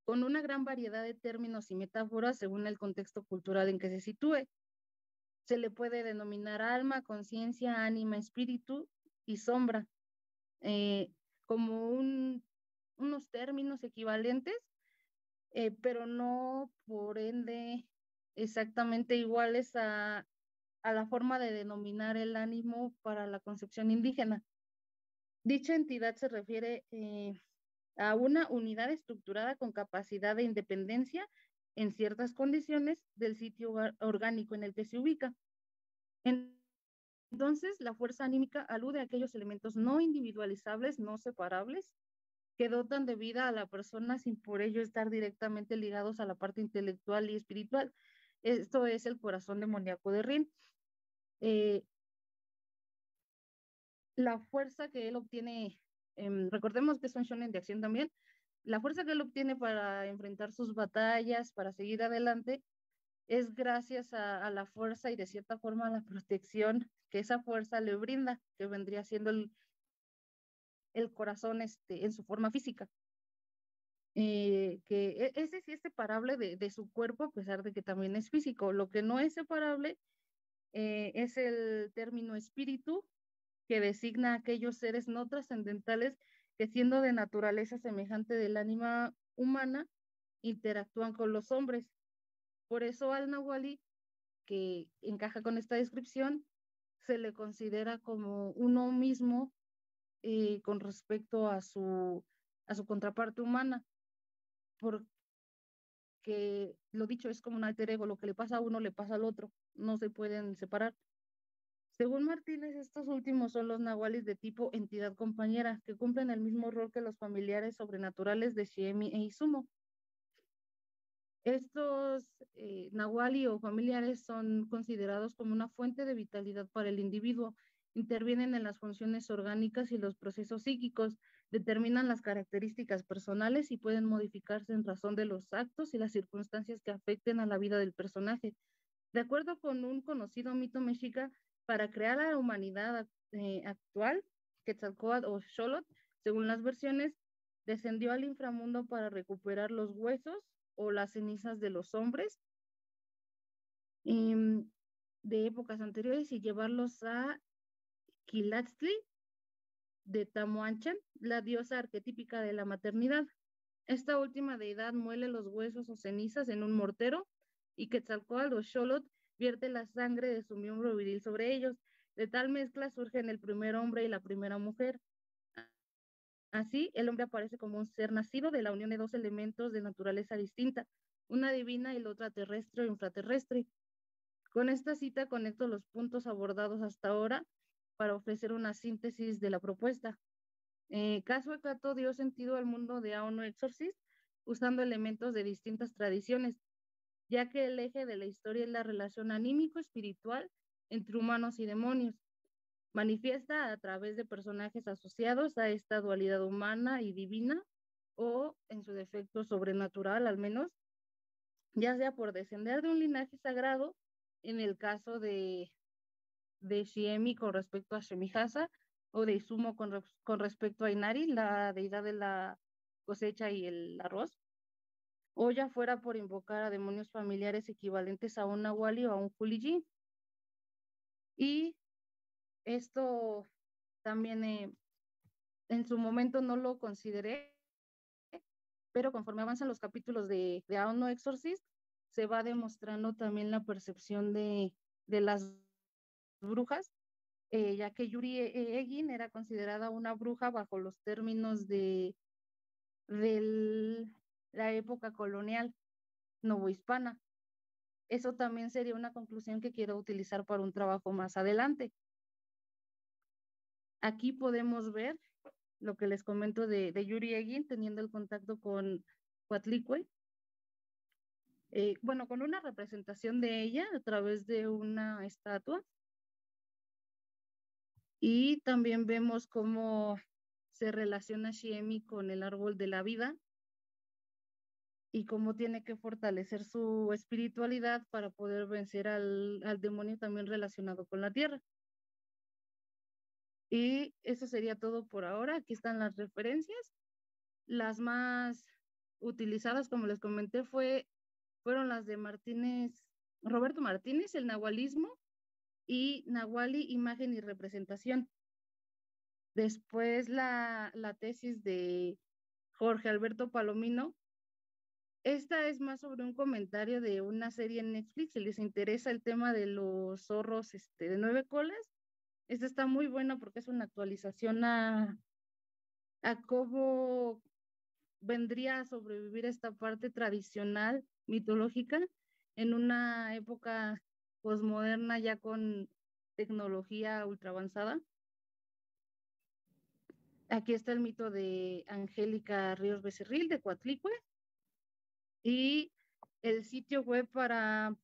con una gran variedad de términos y metáforas según el contexto cultural en que se sitúe. Se le puede denominar alma, conciencia, ánima, espíritu y sombra, como unos términos equivalentes, pero no por ende exactamente iguales a la forma de denominar el ánimo para la concepción indígena. Dicha entidad se refiere a una unidad estructurada con capacidad de independencia en ciertas condiciones del sitio orgánico en el que se ubica. Entonces, la fuerza anímica alude a aquellos elementos no individualizables, no separables, que dotan de vida a la persona sin por ello estar directamente ligados a la parte intelectual y espiritual. Esto es el corazón demoníaco de Rin. La fuerza que él obtiene, recordemos que es un shonen de acción también, la fuerza que él obtiene para enfrentar sus batallas, para seguir adelante, es gracias a la fuerza y de cierta forma a la protección que esa fuerza le brinda, que vendría siendo el corazón en su forma física. Que ese sí es separable de su cuerpo, a pesar de que también es físico. Lo que no es separable es el término espíritu, que designa a aquellos seres no trascendentales que, siendo de naturaleza semejante del ánima humana, interactúan con los hombres. Por eso al Nahualí, que encaja con esta descripción, se le considera como uno mismo con respecto a su contraparte humana, porque lo dicho es como un alter ego, lo que le pasa a uno le pasa al otro, no se pueden separar. Según Martínez, estos últimos son los nahuales de tipo entidad compañera, que cumplen el mismo rol que los familiares sobrenaturales de Shiemi e Izumo. Estos nahuali o familiares son considerados como una fuente de vitalidad para el individuo, intervienen en las funciones orgánicas y los procesos psíquicos, determinan las características personales y pueden modificarse en razón de los actos y las circunstancias que afecten a la vida del personaje. De acuerdo con un conocido mito mexica, para crear a la humanidad actual, Quetzalcóatl o Xolotl, según las versiones, descendió al inframundo para recuperar los huesos o las cenizas de los hombres de épocas anteriores y llevarlos a Quilatztli de Tamuanchan, la diosa arquetípica de la maternidad. Esta última deidad muele los huesos o cenizas en un mortero y Quetzalcóatl o Xolotl vierte la sangre de su miembro viril sobre ellos. De tal mezcla surgen el primer hombre y la primera mujer. Así, el hombre aparece como un ser nacido de la unión de dos elementos de naturaleza distinta, una divina y la otra terrestre o infraterrestre. Con esta cita conecto los puntos abordados hasta ahora para ofrecer una síntesis de la propuesta. Kazuo Kato dio sentido al mundo de Ao no Exorcist usando elementos de distintas tradiciones, ya que el eje de la historia es la relación anímico-espiritual entre humanos y demonios. Manifiesta a través de personajes asociados a esta dualidad humana y divina, o en su defecto sobrenatural al menos, ya sea por descender de un linaje sagrado, en el caso de Shiemi con respecto a Shemihasa, o de Izumo con respecto a Inari, la deidad de la cosecha y el arroz, o ya fuera por invocar a demonios familiares equivalentes a un Nahuali o a un Juliji. Y esto también en su momento no lo consideré, pero conforme avanzan los capítulos de Ao no Exorcist, se va demostrando también la percepción de las brujas, ya que Yuri Egin era considerada una bruja bajo los términos de la época colonial novohispana. Eso también sería una conclusión que quiero utilizar para un trabajo más adelante. Aquí podemos ver lo que les comento de Yuri Egin teniendo el contacto con Coatlicue. Bueno, con una representación de ella a través de una estatua. Y también vemos cómo se relaciona Xiemi con el árbol de la vida y cómo tiene que fortalecer su espiritualidad para poder vencer al demonio también relacionado con la tierra. Y eso sería todo por ahora. Aquí están las referencias. Las más utilizadas, como les comenté, fueron las de Roberto Martínez, el nahualismo, y Nahuali, imagen y representación. Después la tesis de Jorge Alberto Palomino. Esta es más sobre un comentario de una serie en Netflix. Si les interesa el tema de los zorros de 9 colas, esta está muy buena porque es una actualización a cómo vendría a sobrevivir esta parte tradicional, mitológica, en una época posmoderna ya con tecnología ultra avanzada. Aquí está el mito de Angélica Ríos Becerril de Coatlicue y el sitio web para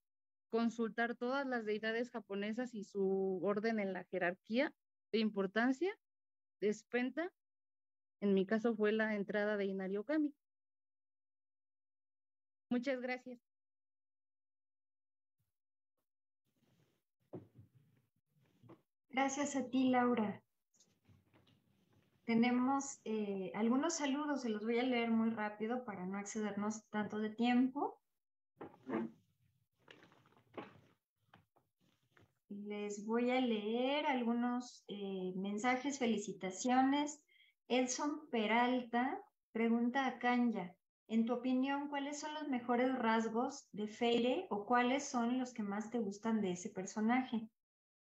consultar todas las deidades japonesas y su orden en la jerarquía de importancia de Spenta. En mi caso fue la entrada de Inari Okami. Muchas gracias.
Gracias a ti, Laura. Tenemos algunos saludos, se los voy a leer muy rápido para no excedernos tanto de tiempo. Les voy a leer algunos mensajes, felicitaciones. Edson Peralta pregunta a Kanya, en tu opinión, ¿cuáles son los mejores rasgos de Feire o cuáles son los que más te gustan de ese personaje?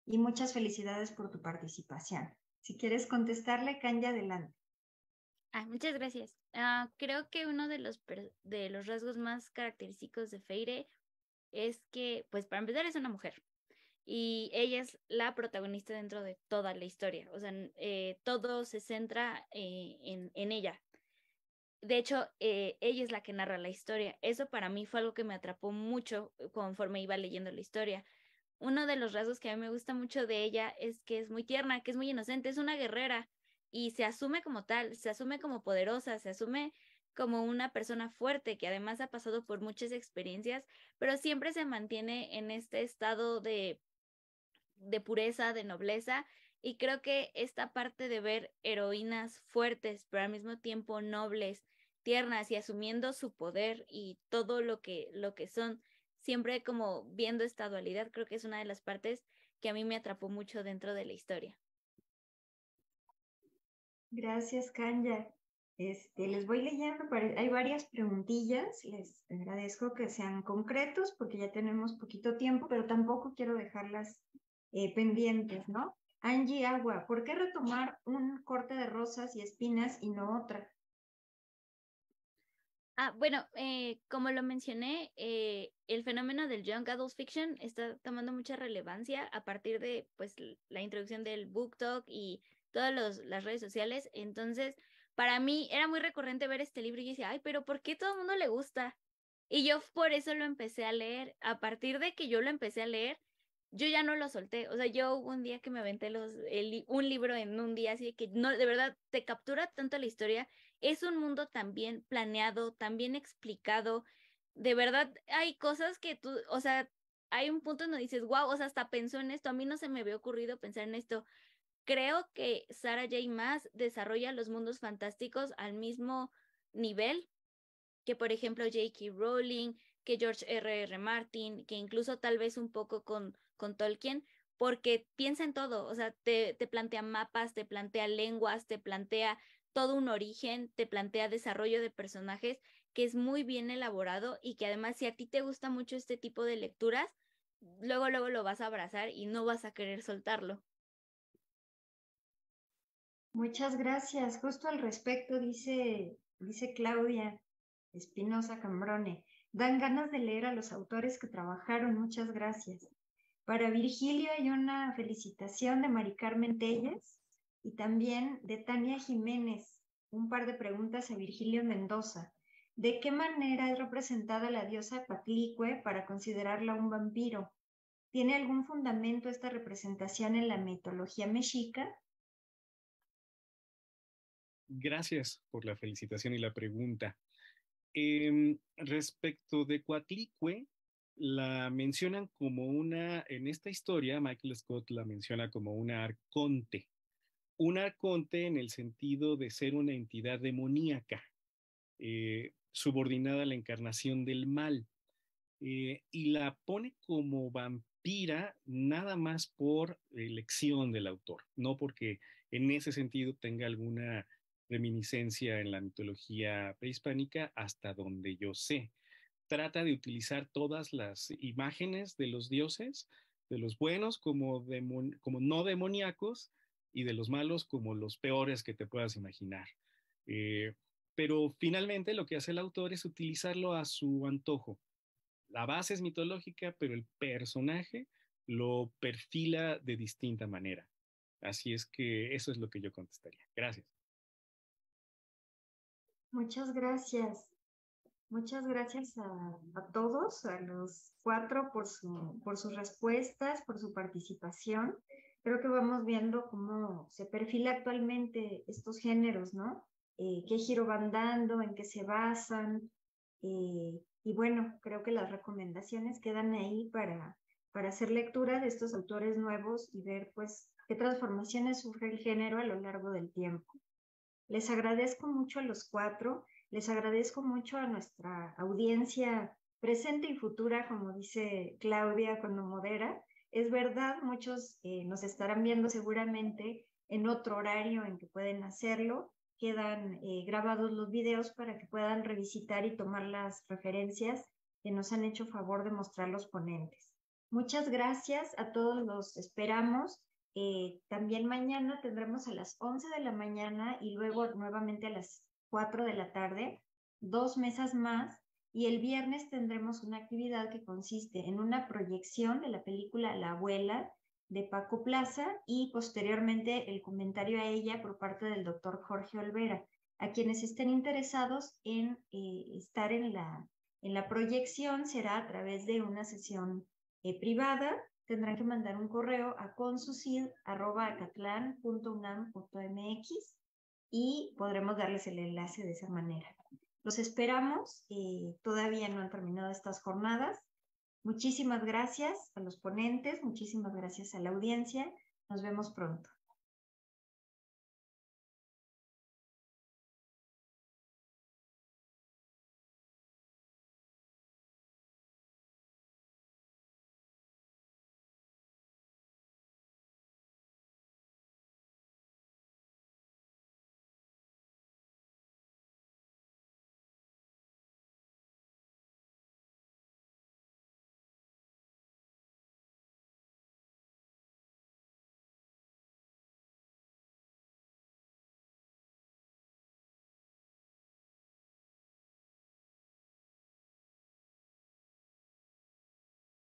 Y muchas felicidades por tu participación. Si quieres contestarle, Kanya, adelante.
Muchas gracias. Creo que uno de los rasgos más característicos de Feire es que, pues para empezar, es una mujer. Y ella es la protagonista dentro de toda la historia. O sea, todo se centra en ella. De hecho, ella es la que narra la historia. Eso para mí fue algo que me atrapó mucho conforme iba leyendo la historia. Uno de los rasgos que a mí me gusta mucho de ella es que es muy tierna, que es muy inocente, es una guerrera y se asume como tal, se asume como poderosa, se asume como una persona fuerte que además ha pasado por muchas experiencias, pero siempre se mantiene en este estado de pureza, de nobleza, y creo que esta parte de ver heroínas fuertes, pero al mismo tiempo nobles, tiernas y asumiendo su poder y todo lo que son, siempre como viendo esta dualidad, creo que es una de las partes que a mí me atrapó mucho dentro de la historia.
Gracias, Kanya. Les voy leyendo, hay varias preguntillas, les agradezco que sean concretos porque ya tenemos poquito tiempo, pero tampoco quiero dejarlas pendientes, ¿no? Angie Agua, ¿por qué retomar un corte de rosas y espinas y no otra?
Bueno, como lo mencioné, el fenómeno del Young Adult Fiction está tomando mucha relevancia a partir de pues la introducción del BookTok y todas las redes sociales. Entonces, para mí era muy recurrente ver este libro y yo decía, ay, pero ¿por qué todo el mundo le gusta? Y yo por eso lo empecé a leer. A partir de que yo lo empecé a leer, yo ya no lo solté. O sea, yo hubo un día que me aventé un libro en un día, así que no, de verdad, te captura tanto la historia. Es un mundo tan bien planeado, tan bien explicado. De verdad, hay cosas que tú, o sea, hay un punto donde dices, wow, o sea, hasta pensó en esto. A mí no se me había ocurrido pensar en esto. Creo que Sarah J. Maas desarrolla los mundos fantásticos al mismo nivel que, por ejemplo, J.K. Rowling, que George R.R. Martin, que incluso tal vez un poco con Tolkien, porque piensa en todo, o sea, te plantea mapas, te plantea lenguas, te plantea todo un origen, te plantea desarrollo de personajes que es muy bien elaborado y que además si a ti te gusta mucho este tipo de lecturas, luego lo vas a abrazar y no vas a querer soltarlo.
Muchas gracias. Justo al respecto dice Claudia Espinosa Cambrone, dan ganas de leer a los autores que trabajaron. Muchas gracias. Para Virgilio hay una felicitación de Mari Carmen Telles y también de Tania Jiménez. Un par de preguntas a Virgilio Mendoza. ¿De qué manera es representada la diosa Coatlicue para considerarla un vampiro? ¿Tiene algún fundamento esta representación en la mitología mexica?
Gracias por la felicitación y la pregunta. Respecto de Coatlicue, la mencionan como en esta historia, Michael Scott la menciona como una arconte. Un arconte en el sentido de ser una entidad demoníaca, subordinada a la encarnación del mal. Y la pone como vampira nada más por elección del autor, no porque en ese sentido tenga alguna reminiscencia en la mitología prehispánica, hasta donde yo sé. Trata de utilizar todas las imágenes de los dioses, de los buenos como no demoníacos y de los malos como los peores que te puedas imaginar. Eh, pero finalmente lo que hace el autor es utilizarlo a su antojo. La base es mitológica, pero el personaje lo perfila de distinta manera. Así es que eso es lo que yo contestaría. Gracias.
Muchas gracias. Muchas gracias a todos, a los 4 por sus respuestas, por su participación. Creo que vamos viendo cómo se perfila actualmente estos géneros, ¿no? Qué giro van dando, en qué se basan. Y bueno, creo que las recomendaciones quedan ahí para hacer lectura de estos autores nuevos y ver pues qué transformaciones sufre el género a lo largo del tiempo. Les agradezco mucho a los 4. Les agradezco mucho a nuestra audiencia presente y futura, como dice Claudia cuando modera. Es verdad, muchos nos estarán viendo seguramente en otro horario en que pueden hacerlo. Quedan grabados los videos para que puedan revisitar y tomar las referencias que nos han hecho favor de mostrar los ponentes. Muchas gracias, a todos los esperamos. También mañana tendremos a las 11 de la mañana y luego nuevamente a las 4 de la tarde, 2 mesas más, y el viernes tendremos una actividad que consiste en una proyección de la película La Abuela de Paco Plaza y posteriormente el comentario a ella por parte del doctor Jorge Olvera. A quienes estén interesados en estar en la proyección será a través de una sesión privada. Tendrán que mandar un correo a consucid@acatlán.unam.mx y podremos darles el enlace de esa manera. Los esperamos, todavía no han terminado estas jornadas. Muchísimas gracias a los ponentes, muchísimas gracias a la audiencia. Nos vemos pronto.